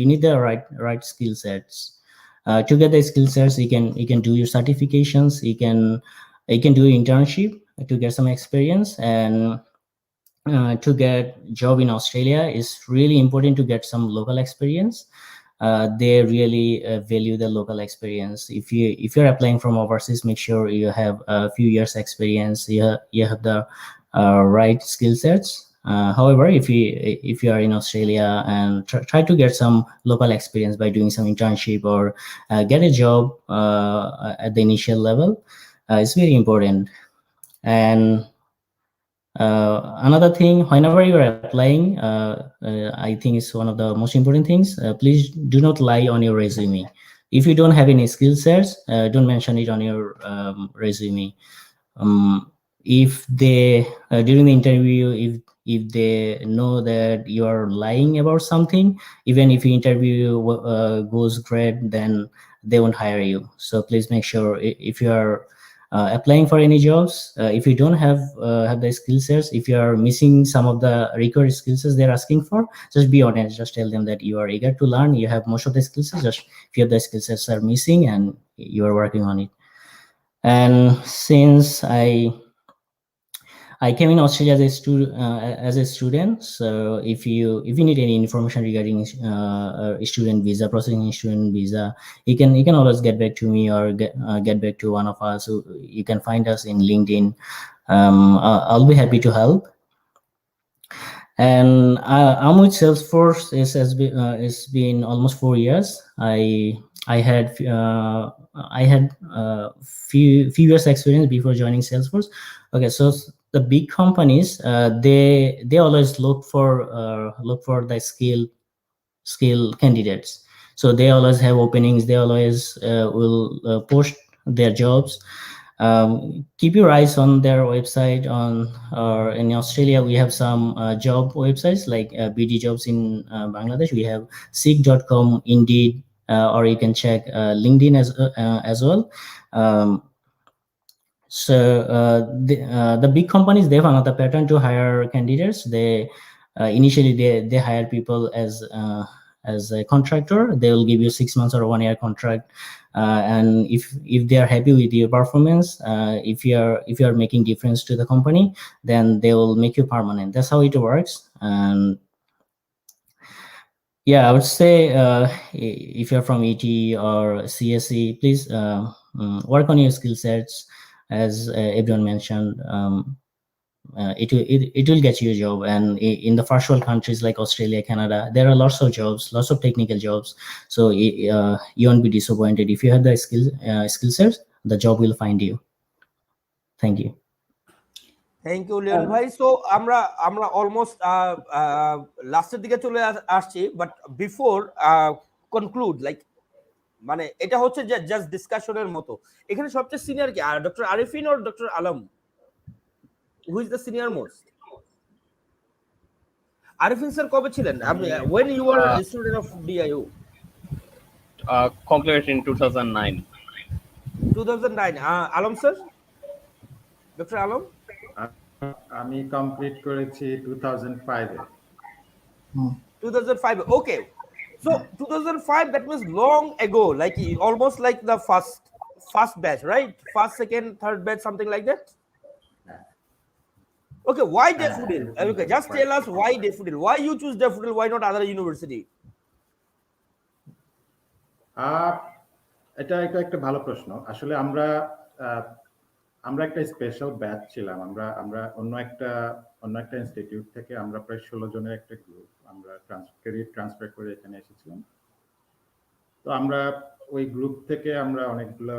need the right skill sets. To get the skill sets, you can do your certifications, you can do internship to get some experience. And to get job in Australia is really important to get some local experience. They really value the local experience. If you're applying from overseas, make sure you have a few years experience. You have the right skill sets. However, if you are in Australia, and try to get some local experience by doing some internship, or get a job at the initial level, it's very important. And another thing, whenever you are applying, I think it's one of the most important things. Please do not lie on your resume. If you don't have any skill sets, don't mention it on your resume. If they during the interview, if they know that you are lying about something, even if your interview goes great, then they won't hire you. So please make sure, if you are applying for any jobs, if you don't have the skill sets, if you are missing some of the required skill sets they're asking for, just be honest. Just tell them that you are eager to learn, you have most of the skill sets, just few of the skill sets are missing and you are working on it. And since I came in Australia as a student, so if you need any information regarding student visa, processing student visa, you can always get back to me, or get back to one of us. So you can find us in LinkedIn. I'll be happy to help. And I'm with Salesforce. It's been almost 4 years. I I had few years experience before joining Salesforce. Okay, so the big companies, they always look for the skill candidates. So they always have openings. They always will post their jobs. Keep your eyes on their website. Or in Australia, we have some job websites like BD Jobs. In Bangladesh, we have seek.com, Indeed, or you can check LinkedIn as well. So the big companies, they have another pattern to hire candidates. They initially they hire people as a contractor. They will give you 6 months or 1 year contract, and if they are happy with your performance, if you are making difference to the company, then they will make you permanent. That's how it works. And yeah, I would say if you're from ET or CSE, please work on your skill sets. As everyone mentioned, it will get you a job. And in the first world countries like Australia, Canada, there are lots of jobs, lots of technical jobs. So you won't be disappointed. If you have the skill sets, the job will find you. Thank you. Thank you Leon ভাই। So আমরা almost লাস্টের দিকে চলে আসছি, but before conclude, like মানে এটা হচ্ছে যে জাস্ট ডিসকাশনের মতো। এখানে সবচেয়ে সিনিয়র কি, doctor Arifin or doctor Alam? Who is the senior most? Arifin sir কবে ছিলেন আপনি, when you were a student of DIU? Completed in 2009. 2009. Alam sir, doctor Alam? আমি কমপ্লিট করেছি 2005 এ। 2005. Okay, so 2005, that means long ago, like almost like the first batch, right? First, second, third batch, something like that. Okay, why Daffodil? Okay, just tell us why Daffodil. Why you choose Daffodil? Why not other university? এটা একটা ভালো প্রশ্ন। আসলে আমরা একটা special batch ছিলাম। আমরা অন্য একটা ইনস্টিটিউট থেকে আমরা প্রায় 16 জনের একটা গ্রুপ, আমরা ট্রান্সফার করে এখানে এসেছিলাম। তো আমরা ওই গ্রুপ থেকে আমরা অনেকগুলো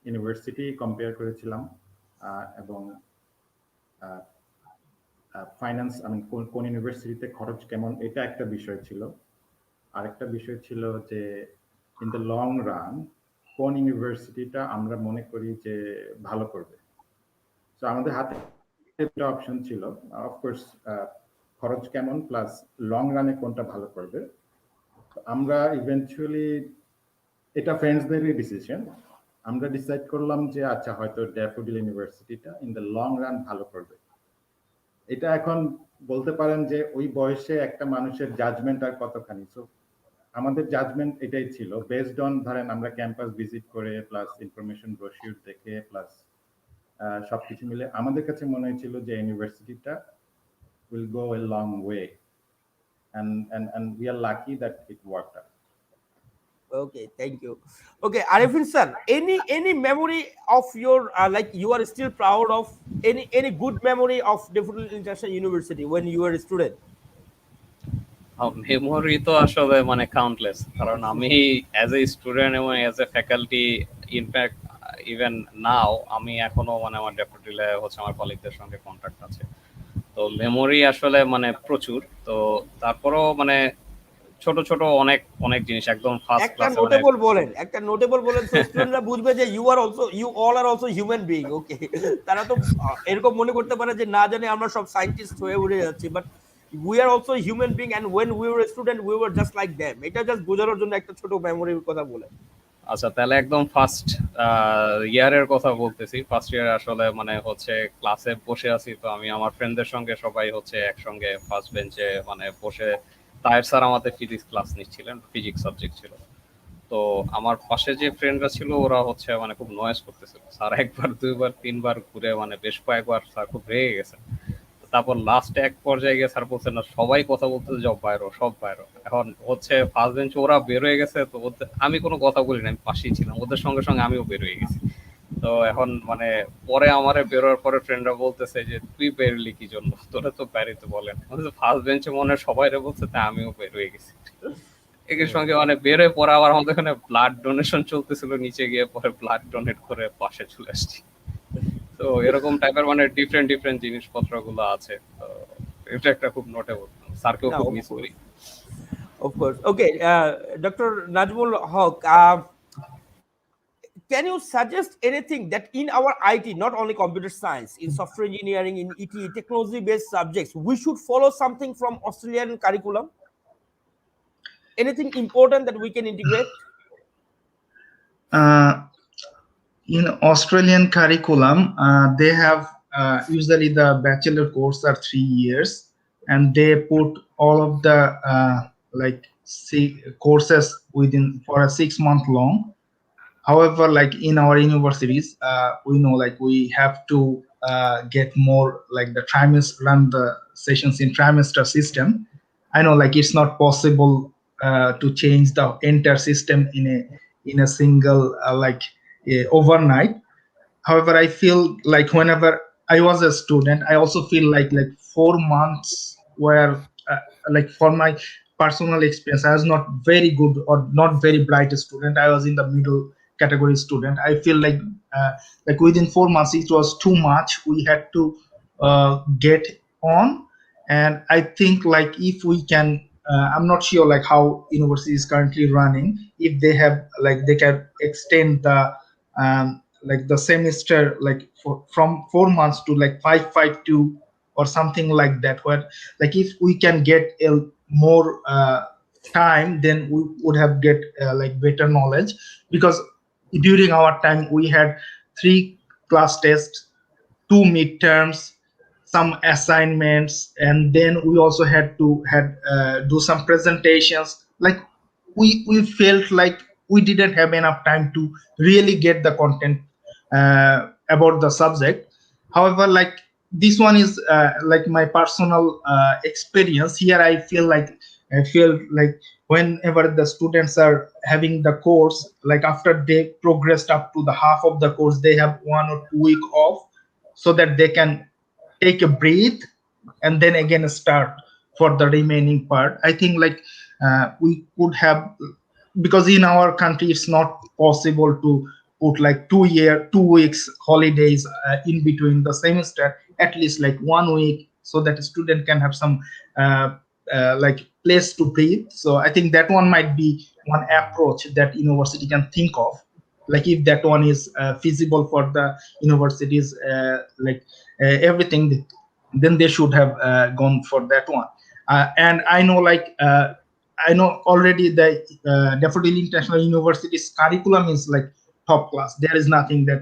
ইউনিভার্সিটি কম্পেয়ার করেছিলাম, এবং ফাইন্যান্স, কোন ইউনিভার্সিটিতে খরচ কেমন, এটা একটা বিষয় ছিল। আরেকটা বিষয় ছিল যে ইন দ্য লং রান কোন ইউনিভার্সিটিটা আমরা মনে করি যে ভালো করবে। তো আমাদের হাতে একটা অপশন ছিল, অফকোর্স খরচ কেমন প্লাস লং রানে কোনটা ভালো করবে। আমরা ইভেন্চুয়ালি, এটা ফ্রেন্ডসদেরই ডিসিশন, আমরা ডিসাইড করলাম যে আচ্ছা হয়তো ড্যাফোডিল ইউনিভার্সিটিটা ইন দ্য লং রান ভালো করবে। এটা এখন বলতে পারেন যে ওই বয়সে একটা মানুষের জাজমেন্ট আর কতখানি। সো আমাদের জাজমেন্ট এটাই ছিল, বেসড অন ধরেন আমরা ক্যাম্পাস ভিজিট করে প্লাস ইনফরমেশন ব্রোশিউর দেখে প্লাস সবকিছু মিলে আমাদের কাছে মনে হয়েছিল যে ইউনিভার্সিটিটা will go a long way, and we are lucky that it worked out. Okay, thank you. Okay, Arifin sir, any memory of your like you are still proud of, any good memory of Daffodil International University when you were a student? Memory তো আসলে মানে countless, কারণ আমি as a student এবং as a faculty, in fact even নাও আমি এখনো মানে আমার ড্যাফোডিলে হচ্ছে আমার কলিগদের সঙ্গে কন্ট্যাক্ট আছে। তো মেমোরি আসলে মানে প্রচুর। তো তারপরও মানে ছোট ছোট অনেক জিনিস একদম ফার্স্ট ক্লাস। একটা নোটেবল বলেন তো স্টুডেন্টরা বুঝবে যে you all are also human being. ওকে, তারা তো এরকম মনে করতে পারে যে না জানি আমরা সব সায়েন্টিস্ট হয়ে উঠে যাচ্ছি, but we are also human being, and when we were a student we were just like them. এটা জাস্ট বোঝানোর জন্য একটা ছোট মেমোরির কথা বলেন। আচ্ছা, তাহলে একদম ফার্স্ট ইয়ারের কথা বলতেছি। ফার্স্ট ইয়ার আসলে মানে হচ্ছে ক্লাসে বসে আছি, তো আমি আমার ফ্রেন্ডদের সঙ্গে সবাই হচ্ছে একসঙ্গে ফার্স্ট বেঞ্চে মানে বসে, তাহের স্যার আমাদের ফিজিক্স ক্লাস নিচ্ছিলেন, ফিজিক্স সাবজেক্ট ছিল। তো আমার পাশে যে ফ্রেন্ডরা ছিল ওরা হচ্ছে মানে খুব নয়েজ করতেছিল। স্যার একবার দুইবার তিনবার ঘুরে মানে বেশ কয়েকবার স্যার খুব রেগে গেছে। তারপর লাস্টে এক পর্যায়ে গিয়ে স্যার বলছেন না, সবাই কথা বলতেছে সব বাইরো, সব বাইরো। এখন হচ্ছে ফার্স্ট বেঞ্চ ওরা বের হয়ে গেছে, তো আমি কোনো কথা বলি না, আমি পাশেই ছিলাম, ওদের সঙ্গে সঙ্গে আমিও বের হয়ে গেছি। তো এখন মানে পরে আমার বেরোয়ার পরে ফ্রেন্ডরা বলতেছে যে তুই বেরোলি কি জন্য, তোরা তো বেরোতে বলেন। ফার্স্ট বেঞ্চে মনে হয় সবাই বলছে, তাই আমিও বের হয়ে গেছি। একই সঙ্গে মানে বেরোয় পরে আবার আমাদের এখানে ব্লাড ডোনেশন চলতেছিল, নিচে গিয়ে পরে ব্লাড ডোনেট করে পাশে চলে আসছি। তো এরকম টাইপের মানে ডিফারেন্ট জিনিসপত্র গুলো আছে। তো এটা একটা খুব নোটেবল, স্যারকেও No, খুব of মিস course. করি। Of course. Okay, Dr. Najmul Haq, can you suggest anything that in our IT, not only computer science, in software engineering, in ET, technology-based subjects, we should follow something from Australian curriculum? Anything important that we can integrate? In Australian curriculum, they have usually the bachelor course are 3 years, and they put all of the like courses within for a 6-month long. However, like in our universities, we know like we have to get more like the trimester, run the sessions in trimester system. I know like it's not possible to change the entire system in a single overnight. However, I feel like whenever I was a student, I also feel like 4 months were like for my personal experience, I was not very good or not very bright student. I was in the middle category student. I feel uh, like within 4 months it was too much. We had to get on, and I think like if we can. I'm not sure like how university is currently running. If they have like they can extend like the semester from 4 months to like 552 or something like that, where like if we can get a more time, then we would have get like better knowledge, because during our time we had 3 class tests, 2 midterms, some assignments, and then we also had to do some presentations. Like we felt like we didn't have enough time to really get the content about the subject. However, like this one is like my personal experience here. I feel like whenever the students are having the course, like after they progressed up to the half of the course, they have 1 or 2 week off, so that they can take a breath and then again start for the remaining part. I think like we could have, because in our country it's not possible to put like 2 weeks holidays in between the semester, at least like 1 week, so that a student can have some like place to breathe. So I think that one might be one approach that university can think of, like if that one is feasible for the universities, everything, then they should have gone for that one. And I know I know already the Daffodil International University's curriculum is like top class. There is nothing that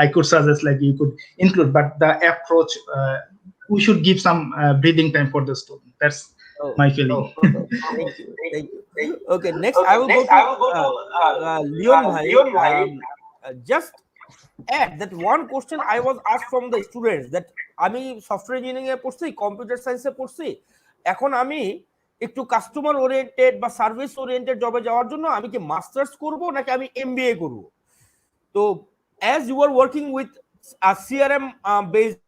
I could suggest like you could include, but the approach, we should give some breathing time for the student. That's Oh, my feeling. thank you. Thank you. Okay, next I will go to Leon Bhai. Just add that one question I was asked from the students, that আমি software engineering এ পড়ছি, computer সায়েন্সে পড়ছি, এখন আমি একটু customer oriented বা service oriented জবে যাওয়ার জন্য আমি কি মাস্টার্স করব নাকি আমি এমবিএ করব? তো as you are working with a CRM based,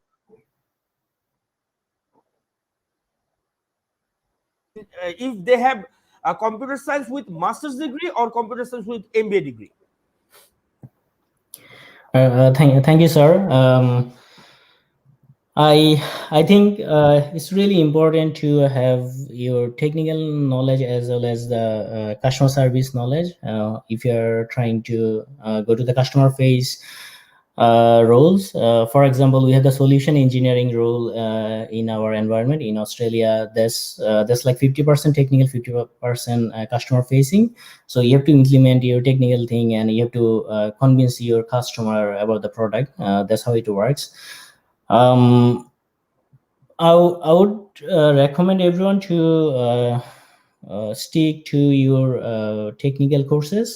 if they have a computer science with master's degree or computer science with MBA degree? Thank you, sir. I think it's really important to have your technical knowledge as well as the customer service knowledge. If you're trying to go to the customer face roles, for example, we have the solution engineering role in our environment in Australia. There's like 50% technical, 50% customer facing. So you have to implement your technical thing and you have to convince your customer about the product. That's how it works. I would recommend everyone to stick to your technical courses.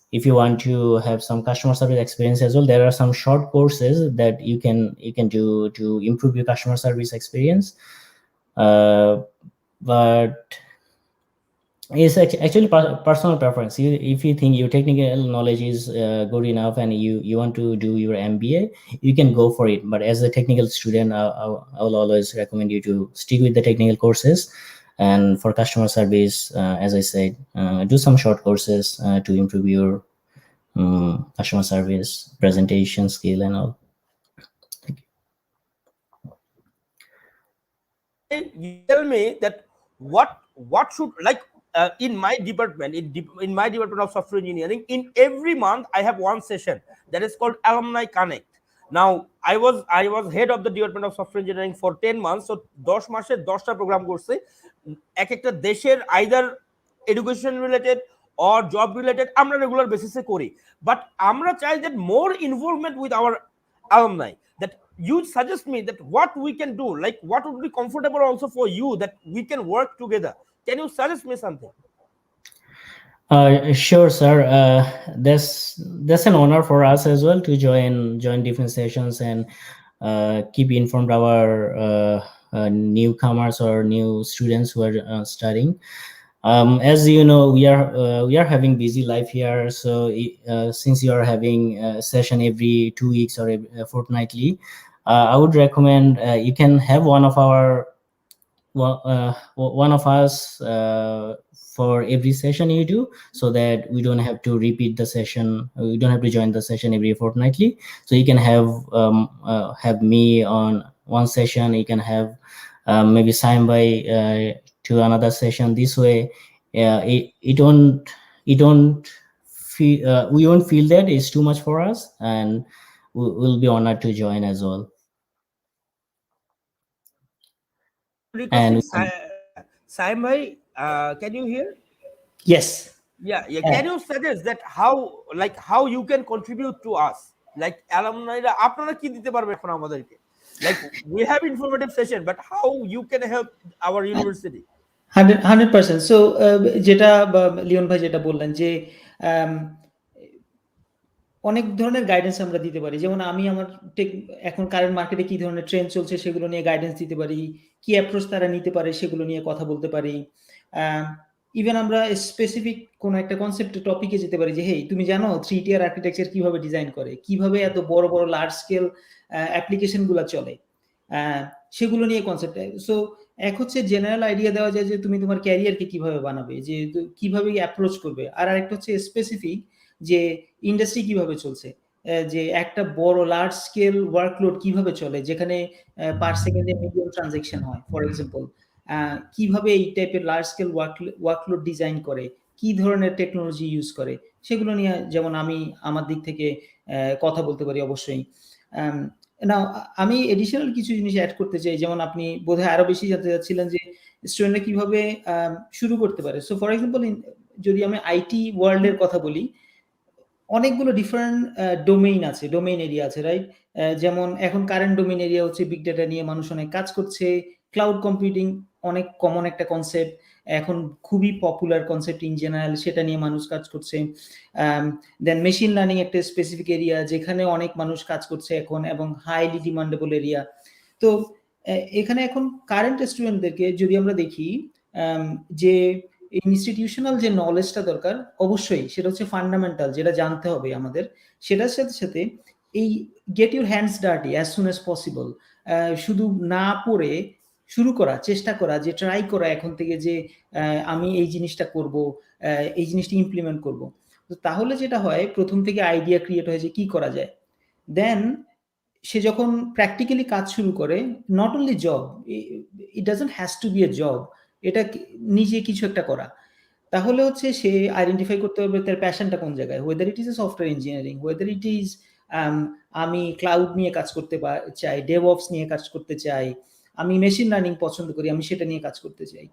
If you want to have some customer service experience as well, there are some short courses that you can do to improve your customer service experience. But It's actually personal preference. If you think your technical knowledge is good enough and you want to do your MBA, you can go for it. But as a technical student, I will always recommend you to stick with the technical courses. And for customer service, as I said, do some short courses to improve your customer service, presentation skill, and all. Thank you. You tell me that what should, like, in my department, in my department of software engineering, in every month I have one session that is called Alumni Connect. Now I was head of the department of software engineering for 10 months, so 10 মাসে 10টা programme করছে এক একটা দেশের either education related or job related, আমরা regular বেসিসে করি। But আমরা চাই that more involvement with our alumni, that you suggest me that what we can do, like what would be comfortable also for you that we can work together. Can you suggest me something? Sure, sir. That's an honor for us as well to join different sessions and keep informed our newcomers or new students who are studying. As you know, we are having busy life here. So since you are having a session every 2 weeks or fortnightly, I would recommend you can have one of us for every session you do, so that we don't have to repeat the session. We don't have to join the session every fortnightly. So you can have me on one session. You can have maybe sign by to another session. This way, it don't feel we won't feel that it's too much for us, and we'll be honored to join as well. And Saim bhai, can you hear? Yes. Yeah. Can you suggest that how you can contribute to us, like alumni ra আপনারা কি দিতে পারবে এখন আমাদেরকে? Like we have informative session, but how you can help our university? 100%. So যেটা Leone ভাই যেটা বললেন যে অনেক ধরনের গাইডেন্স আমরা দিতে পারি। যেমন আমি আমার এখন কারেন্ট মার্কেটে কি ধরনের ট্রেন্ড চলছে সেগুলো নিয়ে গাইডেন্স দিতে পারি, কি অ্যাপ্রোচ তারা নিতে পারে সেগুলো নিয়ে কথা বলতে পারি। ইভেন আমরা স্পেসিফিক কোনো একটা কনসেপ্ট টপিকে যেতে পারি যে হেই তুমি জানো 3 টিয়ার আর্কিটেকচার কিভাবে ডিজাইন করে, কিভাবে এত বড় বড় লার্জ স্কেল অ্যাপ্লিকেশনগুলো চলে, সেগুলো নিয়ে কনসেপ্ট। সো এক হচ্ছে জেনারেল আইডিয়া দেওয়া যায় যে তুমি তোমার ক্যারিয়ারকে কিভাবে বানাবে, যে কিভাবে অ্যাপ্রোচ করবে। আর আরেকটা হচ্ছে স্পেসিফিক যে ইন্ডাস্ট্রি কিভাবে চলছে, যে একটা বড় লার্জ স্কেল ওয়ার্কলোড কিভাবে চলে, যেখানে পার সেকেন্ডে মিলিয়ন ট্রানজাকশন হয় ফর এক্সাম্পল, কিভাবে এই টাইপের লার্জ স্কেল ওয়ার্কলোড ডিজাইন করে, কি ধরনের টেকনোলজি ইউজ করে, সেগুলো নিয়ে যেমন আমি আমার দিক থেকে কথা বলতে পারি অবশ্যই। না আমি এডিশনাল কিছু জিনিস অ্যাড করতে চাই, যেমন আপনি বোধহয় আরো বেশি জানতে চাচ্ছিলেন যে স্টুডেন্টরা কিভাবে শুরু করতে পারে। সো ফর এক্সাম্পল যদি আমি আইটি ওয়ার্ল্ডের কথা বলি, অনেকগুলো ডিফারেন্ট ডোমেইন আছে, ডোমেইন এরিয়া আছে, রাইট? যেমন এখন কারেন্ট ডোমেইন এরিয়া হচ্ছে বিগ ডেটা নিয়ে মানুষ অনেক কাজ করছে, ক্লাউড কম্পিউটিং অনেক কমন একটা কনসেপ্ট, এখন খুবই পপুলার কনসেপ্ট ইন জেনারেল, সেটা নিয়ে মানুষ কাজ করছে। দেন মেশিন লার্নিং একটা স্পেসিফিক এরিয়া যেখানে অনেক মানুষ কাজ করছে এখন এবং হাইলি ডিমান্ডেবল এরিয়া। তো এখানে এখন কারেন্ট স্টুডেন্টদেরকে যদি আমরা দেখি যে ইনস্টিটিউশনাল যে নলেজটা দরকার অবশ্যই সেটা হচ্ছে ফান্ডামেন্টাল, যেটা জানতে হবে আমাদের, সেটার সাথে সাথে এই get your hands dirty as soon as possible, শুধু না পড়ে শুরু করা, চেষ্টা করা, যে ট্রাই করা এখন থেকে যে আমি এই জিনিসটা করব, এই জিনিসটা ইমপ্লিমেন্ট করব। তো তাহলে যেটা হয় প্রথম থেকে আইডিয়া ক্রিয়েট হয় যে কি করা যায়। দেন সে যখন প্র্যাকটিক্যালি কাজ শুরু করে, not only job, it doesn't has to be a job, এটা নিজে কিছু একটা করা, তাহলে হচ্ছে সে আইডেন্টিফাই করতে পারবে তার প্যাশনটা কোন জায়গায়, weather it is a software engineering, weather it is আমি ক্লাউড নিয়ে কাজ করতে চাই, ডেভঅপস নিয়ে কাজ করতে চাই, আমি মেশিন লার্নিং পছন্দ করি, আমি সেটা নিয়ে কাজ করতে চাই।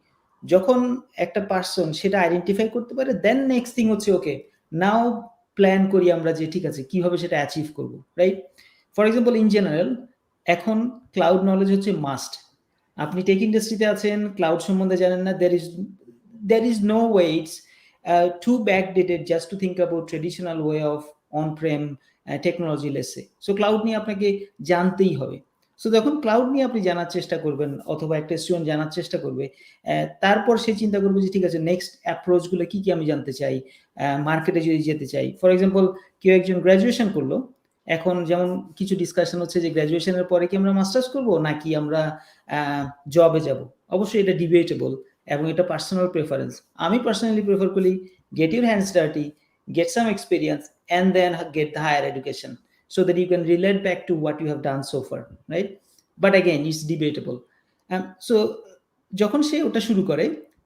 যখন একটা পার্সন সেটা আইডেন্টিফাই করতে পারে, দেন নেক্সট থিং হচ্ছে ওকে নাও প্ল্যান করি আমরা যে ঠিক আছে কিভাবে সেটা অ্যাচিভ করবো, right? For example in general এখন ক্লাউড নলেজ হচ্ছে মাস্ট। আপনি টেক ইন্ডাস্ট্রিতে আছেন, ক্লাউড সম্বন্ধে জানেন না, there is no way, it's too backdated just to think about traditional way of on-prem technology, let's say. So cloud নিয়ে আপনাকে জানতেই হবে। সো যখন ক্লাউড নিয়ে আপনি জানার চেষ্টা করবেন অথবা একটা স্টুডেন্ট জানার চেষ্টা করবে, তারপর সে চিন্তা করবে যে ঠিক আছে নেক্সট অ্যাপ্রোচগুলো কি আমি জানতে চাই, মার্কেটে যদি যেতে চাই। ফর এক্সাম্পল কেউ একজন গ্র্যাজুয়েশন করলো, এখন যেমন কিছু ডিসকাশন হচ্ছে যে গ্র্যাজুয়েশনের পরে কি আমরা মাস্টার্স করব নাকি আমরা জবে যাব। অবশ্যই এটা ডিবেটেবল এবং এটা পার্সোনাল প্রেফারেন্স। আমি পার্সোনালি প্রেফার করি get your hands dirty, get some experience, and then get the higher education so that you can relate back to what you have done so far, right? But again, it's debatable. So যখন সে ওটা শুরু করে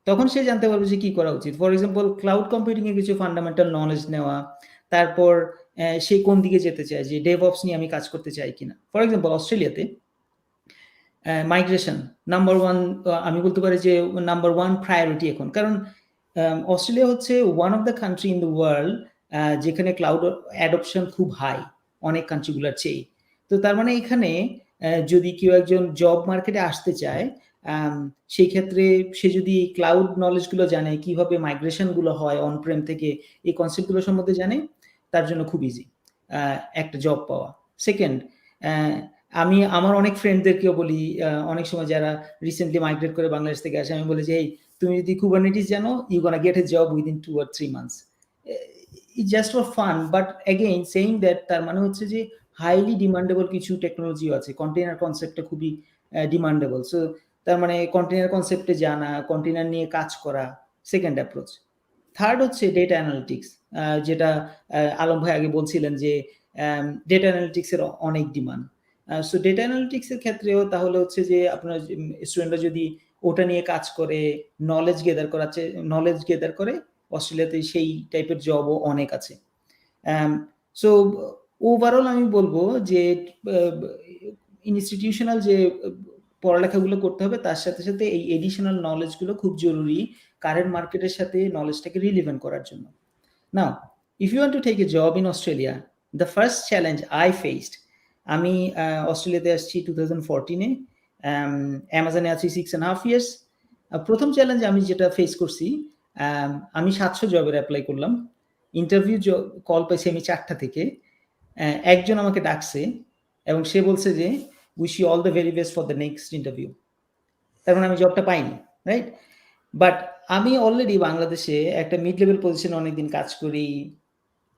তখন সে জানতে পারবে যে কি করা উচিত। ফর এক্সাম্পল ক্লাউড কম্পিউটিং এর কিছু ফান্ডামেন্টাল নলেজ নেওয়া, তারপর সে কোন দিকে যেতে চায়, যে ডেভঅপস নিয়ে আমি কাজ করতে চাই কিনা। ফর এক্সাম্পল অস্ট্রেলিয়াতে মাইগ্রেশন নাম্বার ওয়ান, আমি বলতে পারি যে নাম্বার ওয়ান প্রায়োরিটি এখন, কারণ অস্ট্রেলিয়া হচ্ছে one of the country in the world যেখানে ক্লাউড অ্যাডপশন খুব হাই অনেক কান্ট্রিগুলোর চেয়ে। তো তার মানে এখানে যদি কেউ একজন জব মার্কেটে আসতে চায়, সেই ক্ষেত্রে সে যদি ক্লাউড নলেজগুলো জানে, কিভাবে মাইগ্রেশনগুলো হয় অনপ্রেম থেকে, এই কনসেপ্টগুলো সম্বন্ধে জানে, তার জন্য খুব ইজি একটা জব পাওয়া। সেকেন্ড, আমি আমার অনেক ফ্রেন্ডদেরকেও বলি, অনেক সময় যারা রিসেন্টলি মাইগ্রেট করে বাংলাদেশ থেকে আসে, আমি বলি যে এই তুমি যদি কুবারনেটিস জানো, you gonna get a job within 2 or 3 months. It's just for fun, but again saying that তার মানে হচ্ছে যে হাইলি ডিমান্ডেবল কিছু টেকনোলজিও আছে। কন্টেইনার কনসেপ্টটা খুবই ডিমান্ডেবল। সো তার মানে কন্টেইনার কনসেপ্টে জানা, কন্টেইনার নিয়ে কাজ করা, সেকেন্ড অ্যাপ্রোচ। থার্ড হচ্ছে ডেটা অ্যানালিটিক্স, যেটা আলম ভাই আগে বলছিলেন যে ডেটা অ্যানালিটিক্সের অনেক ডিমান্ড। সো ডেটা অ্যানালিটিক্সের ক্ষেত্রেও তাহলে হচ্ছে যে আপনার স্টুডেন্টরা যদি ওটা নিয়ে কাজ করে, নলেজ গেদার করে, অস্ট্রেলিয়াতে সেই টাইপের জবও অনেক আছে। সো ওভারঅল আমি বলবো যে ইনস্টিটিউশনাল যে পড়ালেখাগুলো করতে হবে, তার সাথে সাথে এই এডিশনাল নলেজগুলো খুব জরুরি কারেন্ট মার্কেটের সাথে নলেজটাকে রিলিভেন্ট করার জন্য। Now if you want to take a job in Australia, the first challenge I faced, আমি অস্ট্রেলিয়াতে আসছি 2014-এ, অ্যামাজনে আছি 6.5 years। প্রথম চ্যালেঞ্জ আমি যেটা ফেস করছি, আমি 700 জবের অ্যাপ্লাই করলাম, ইন্টারভিউ কল পাইছি আমি 4টা থেকে। একজন আমাকে ডাকছে এবং সে বলছে যে wish you all the very best for the next interview. তার মানে আমি জবটা পাইনি, রাইট? বাট আমি অলরেডি বাংলাদেশে একটা মিড লেভেল পজিশনে অনেকদিন কাজ করি,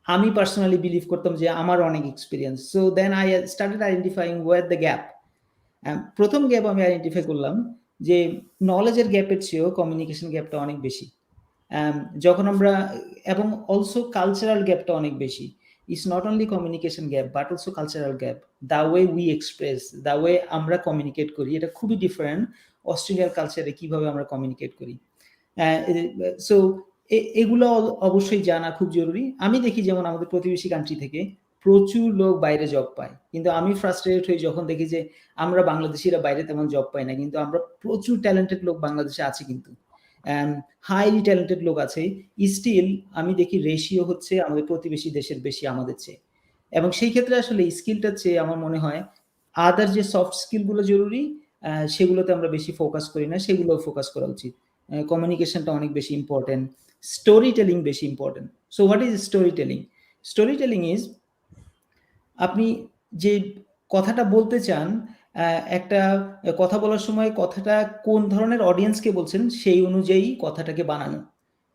আমি পার্সোনালি বিলিভ করতাম যে আমার অনেক experience. So then I started identifying where the gap. প্রথম গ্যাপ আমি আইডেন্টিফাই করলাম যে নলেজের গ্যাপের চেয়েও কমিউনিকেশন গ্যাপটা অনেক বেশি। যখন আমরা, এবং অলসো কালচারাল গ্যাপটা অনেক বেশি। It's not only communication gap but also cultural gap. The way we express, the way আমরা কমিউনিকেট করি, এটা খুবই ডিফারেন্ট অস্ট্রেলিয়ার কালচারে কিভাবে আমরা কমিউনিকেট করি। সো এগুলো অবশ্যই জানা খুব জরুরি। আমি দেখি যেমন আমাদের প্রতিবেশী কান্ট্রি থেকে প্রচুর লোক বাইরে জব পায়, কিন্তু আমি ফ্রাস্ট্রেটেড হই যখন দেখি যে আমরা বাংলাদেশিরা বাইরে তেমন জব পাই না, কিন্তু আমরা প্রচুর ট্যালেন্টেড লোক বাংলাদেশে আছে, কিন্তু হাইলি ট্যালেন্টেড লোক আছে, স্টিল আমি দেখি রেশিও হচ্ছে আমাদের প্রতিবেশী দেশের বেশি আমাদের চেয়ে। এবং সেই ক্ষেত্রে আসলে স্কিলটার চেয়ে আমার মনে হয় আদার যে সফট স্কিলগুলো জরুরি, সেগুলোতে আমরা বেশি ফোকাস করি না, সেগুলো ফোকাস করা উচিত। কমিউনিকেশনটা অনেক বেশি ইম্পর্টেন্ট, স্টোরি টেলিং বেশি important. So what is story telling? Story telling is আপনি যে কথাটা বলতে চান, একটা কথা বলার সময় কথাটা কোন ধরনের অডিয়েন্সকে বলছেন সেই অনুযায়ী কথাটাকে বানানো।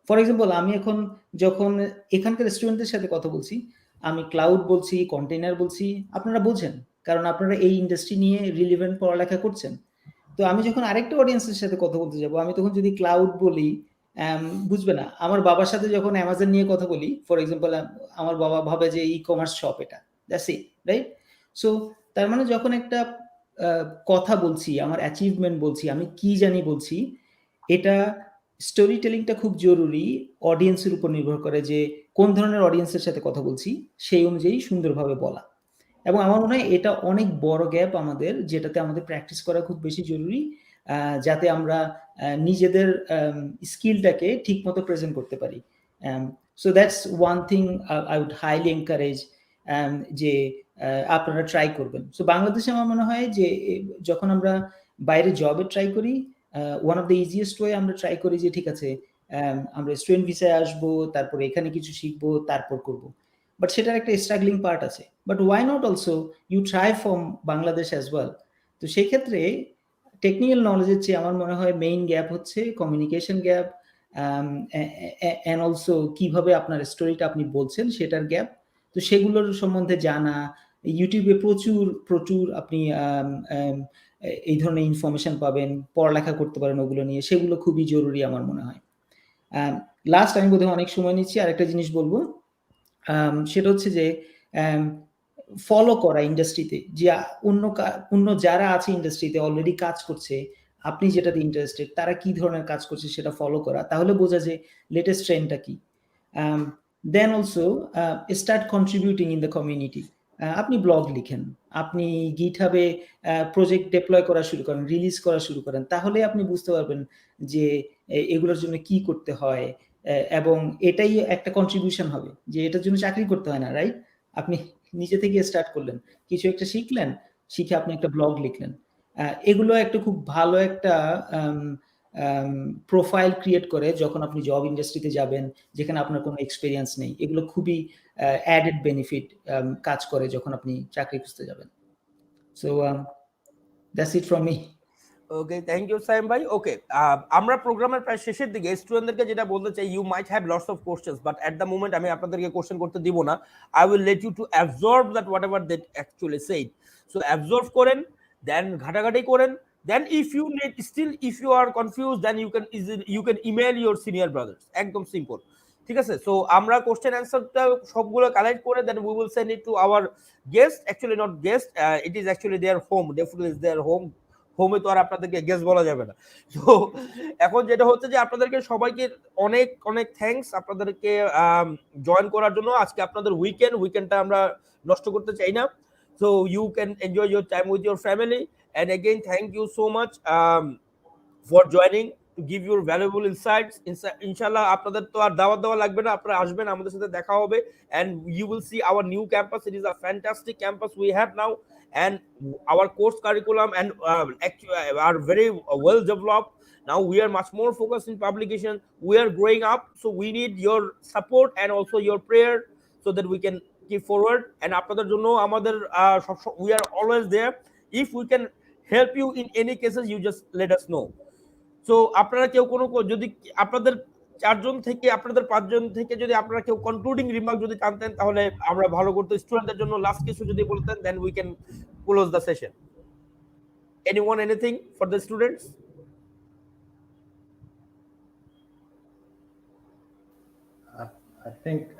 ফর এক্সাম্পল আমি এখন যখন এখানকার স্টুডেন্টদের সাথে কথা বলছি, আমি ক্লাউড বলছি, কন্টেইনার বলছি, আপনারা বোঝেন কারণ আপনারা এই ইন্ডাস্ট্রি নিয়ে রিলেভেন্ট পড়ালেখা করছেন। তো আমি যখন আরেকটা অডিয়েন্সের সাথে কথা বলতে যাব, আমি তখন যদি ক্লাউড বলি, বুঝবে না। আমার বাবার সাথে যখন অ্যামাজন নিয়ে কথা বলি, ফর এক্সাম্পল আমার বাবা ভাবে যে ই কমার্স শপ এটা, দ্যাটস ইট, রাইট? সো তার মানে যখন একটা কথা বলছি, আমার অ্যাচিভমেন্ট বলছি, আমি কি জানি বলছি, এটা স্টোরি টেলিংটা খুব জরুরি। অডিয়েন্সের উপর নির্ভর করে যে কোন ধরনের অডিয়েন্সের সাথে কথা বলছি, সেই অনুযায়ী সুন্দরভাবে বলা। এবং আমার মনে হয় এটা অনেক বড় গ্যাপ আমাদের, যেটাতে আমাদের প্র্যাকটিস করা খুব বেশি জরুরি, যাতে আমরা নিজেদের স্কিলটাকে ঠিক মতো প্রেজেন্ট করতে পারি। So that's one thing I would highly encourage যে আপনারা ট্রাই করবেন। সো বাংলাদেশে আমার মনে হয় যে যখন আমরা বাইরে জবে ট্রাই করি, one of the easiest way আমরা ট্রাই করি যে ঠিক আছে আমরা স্টুডেন্ট ভিসায় আসবো, তারপরে এখানে কিছু শিখবো, তারপর করবো। বাট সেটার একটা স্ট্রাগলিং পার্ট আছে। But why not also you try from Bangladesh as well. তো সেই ক্ষেত্রে টেকনিক্যাল নলেজের চেয়ে আমার মনে হয় মেইন গ্যাপ হচ্ছে কমিউনিকেশন গ্যাপ, অ্যান্ড অলসো কিভাবে আপনার স্টোরিটা আপনি বলছেন সেটার গ্যাপ। তো সেগুলোর সম্বন্ধে জানা, ইউটিউবে প্রচুর আপনি এই ধরনের ইনফরমেশন পাবেন, পড়ালেখা করতে পারেন ওগুলো নিয়ে, সেগুলো খুবই জরুরি আমার মনে হয়। লাস্ট আমি বোধহয় অনেক সময় নিচ্ছি, আরেকটা জিনিস বলবো, সেটা হচ্ছে যে ফলো করা ইন্ডাস্ট্রিতে, যে অন্য যারা আছে ইন্ডাস্ট্রিতে অলরেডি কাজ করছে, আপনি যেটাতে ইন্টারেস্টেড তারা কি ধরনের কাজ করছে সেটা ফলো করা, তাহলে বোঝা যে লেটেস্ট ট্রেন্ডটা কি। Then also start contributing in the community. আপনি ব্লগ লিখেন, আপনি গিটহাবে প্রজেক্ট ডিপ্লয় করা শুরু করেন, রিলিজ করা শুরু করেন, তাহলে আপনি বুঝতে পারবেন যে এগুলোর জন্য কি করতে হয়, এবং এটাই একটা কন্ট্রিবিউশন হবে, যে এটার জন্য চাকরি করতে হয় না, রাইট? আপনি নিজে থেকে স্টার্ট করলেন, কিছু একটা শিখলেন, শিখে আপনি একটা ব্লগ লিখলেন। এগুলো একটা খুব ভালো একটা প্রোফাইল ক্রিয়েট করে যখন আপনি জব ইন্ডাস্ট্রিতে যাবেন, যেখানে আপনার কোনো এক্সপিরিয়েন্স নেই। এগুলো খুবই অ্যাডেড বেনিফিট কাজ করে যখন আপনি চাকরি খুঁজতে যাবেন। So that's it from me. Okay, thank you Saim ভাই। ওকে, আমরা প্রোগ্রামের প্রায় শেষের দিকে স্টুডেন্টদেরকে যেটা বলতে চাই, you might have lots of questions, but at the moment আমি আপনাদেরকে কোশ্চেন করতে দিব না। I will let you to absorb that whatever that actually said. So absorb করেন, দেন ঘাটাঘাটি করেন, then if you need still if you are confuse, then you can email your senior brothers. একদম simple, ঠিক আছে? So আমরা question অ্যান্সারটা সবগুলো collect করে then we will send it to our guest, actually not guest, it is actually their home, definitely is their home. হোমে তো আর আপনাদেরকে গেস বলা যাবে না। তো এখন যেটা হচ্ছে যে আপনাদেরকে সবাইকে অনেক অনেক থ্যাঙ্কস আপনাদেরকে জয়েন করার জন্য। আজকে আপনাদের উইকেন্ডটা আমরা নষ্ট করতে চাই না। So you can enjoy your time with your family, and again thank you so much for joining to give your valuable insights. ইনশাল্লাহ আপনাদের তো আর দাওয়াত দেওয়া লাগবে না, আপনারা আসবেন, আমাদের সাথে দেখা হবে, and you will see our new campus. It is a fantastic campus we have now, and our course curriculum and actually are very well developed. Now we are much more focused in publication. We are growing up, so we need your support and also your prayer so that we can keep forward. And আপনাদের জন্য আমাদের we are always there. If we can help you in any cases, you just let us know. So আপনারা কেউ কোনো যদি আপনাদের 4 জন থেকে আপনাদের 5 জন থেকে যদি আপনারা কেউ কনক্লুডিং রিমার্ক যদি টানতেন, তাহলে আমরা ভালো করতে, স্টুডেন্টদের জন্য লাস্ট কিছু যদি বলতেন, then we can close the session. Anyone, anything for the students?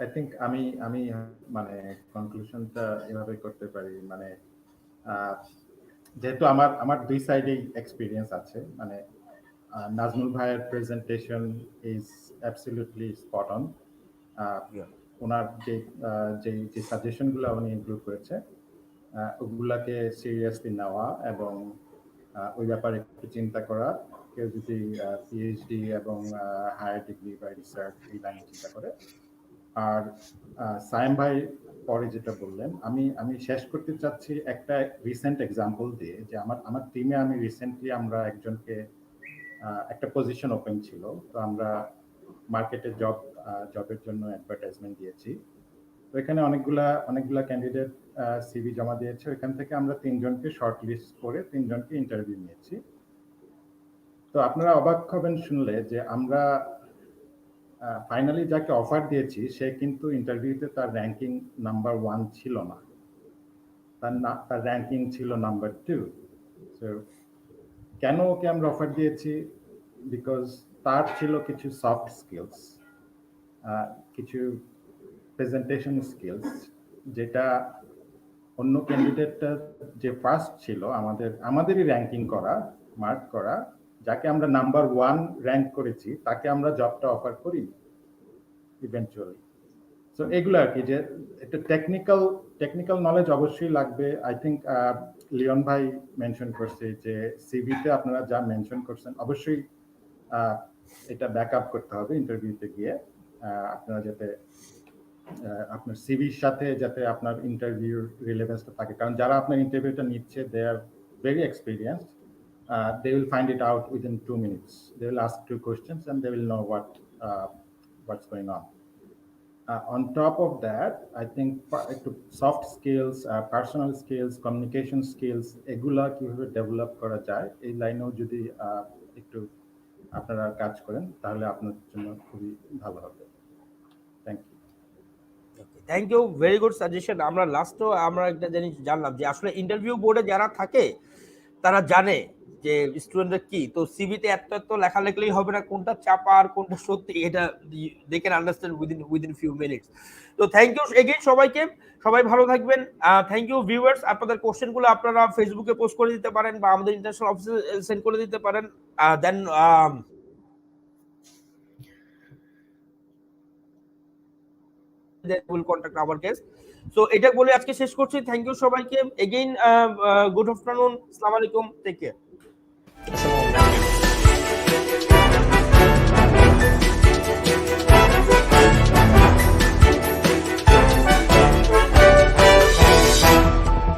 I think আমি মানে কনক্লুশনটা এভাবে করতে পারি, মানে যেহেতু আমার দুই সাইডেই এক্সপিরিয়েন্স আছে, মানে নাজমুল ভাইয়ের presentation is absolutely spot on. ওনার যে সাজেশনগুলো উনি ইনক্লুড করেছে ওগুলাকে সিরিয়াসলি নেওয়া এবং ওই ব্যাপারে একটু চিন্তা করা। কেউ যদি পিএইচডি এবং হায়ার ডিগ্রি বা রিসার্চ এই লাইনে চিন্তা করে। আর সাইম ভাই পরে যেটা বললেন, আমি শেষ করতে চাচ্ছি একটা রিসেন্ট এক্সাম্পল দিয়ে, যে আমার টিমে আমি রিসেন্টলি আমরা একজনকে একটা পজিশন ওপেন ছিল, তো আমরা মার্কেটে জবের জন্য অ্যাডভার্টাইজমেন্ট দিয়েছি। তো এখানে অনেকগুলা ক্যান্ডিডেট সিভি জমা দিয়েছে, ওইখান থেকে আমরা 3 জনকে শর্ট লিস্ট করে 3 জনকে ইন্টারভিউ নিয়েছি। তো আপনারা অবাক হবেন শুনলে যে আমরা ফাইনালি যাকে অফার দিয়েছি সে কিন্তু ইন্টারভিউতে তার র্যাঙ্কিং নাম্বার 1 ছিল না, তার র্যাঙ্কিং ছিল নাম্বার 2। সো কেন ওকে আমরা অফার দিয়েছি? বিকজ তার ছিল কিছু সফট স্কিলস, কিছু প্রেজেন্টেশন স্কিলস, যেটা অন্য ক্যান্ডিডেটটা যে ফার্স্ট ছিল আমাদেরই র্যাঙ্কিং করা, মার্ক করা, যাকে আমরা নাম্বার 1 র্যাঙ্ক করেছি, তাকে আমরা জবটা অফার করি ইভেন্চুয়ালি। সো এগুলো আর কি, যে একটা টেকনিক্যাল নলেজ অবশ্যই লাগবে। আই থিঙ্ক লিওন ভাই মেনশন করছে যে সিভিতে আপনারা যা মেনশন করছেন অবশ্যই এটা ব্যাক আপ করতে হবে ইন্টারভিউতে গিয়ে। আপনারা যাতে আপনার সিভির সাথে যাতে আপনার ইন্টারভিউর রিলেভেন্সটা থাকে, কারণ যারা আপনার ইন্টারভিউটা নিচ্ছে they are very experienced. They will find it out within 2 minutes. They will ask 2 questions and they will know what's going on. On top of that, I think একটু soft skills, personal skills, communication skills এগুলা কিভাবে develop করা যায় এই লাইনেও যদি একটু আপনারা কাজ করেন তাহলে আপনার জন্য খুবই ভালো হবে। Thank you. Thank you, very good suggestion. আমরা লাস্টও আমরা একটা জিনিস জানলাম যে আসলে ইন্টারভিউ বোর্ডে যারা থাকে তারা জানে যে স্টুডেন্টরা কি, তো সিভিতে এত লেখা লেখলেই হবে না, কোনটা চাপা আর কোনটা সত্যি, এটা they can understand within few minutes. তো থ্যাংক ইউ এগেইন সবাইকে, সবাই ভালো থাকবেন। থ্যাংক ইউ ভিউয়ার্স, আপনাদের কোশ্চেনগুলো আপনারা ফেসবুকে পোস্ট করে দিতে পারেন বা আমাদের ইন্টারন্যাশনাল অফিসে সেন্ড করে দিতে পারেন। দেন will contact our guest. So এটা বলে আজকে শেষ করছি। থ্যাংক ইউ সবাইকে এগেইন, গুড আফটারনুন, আসসালামু আলাইকুম, টেক কেয়ার।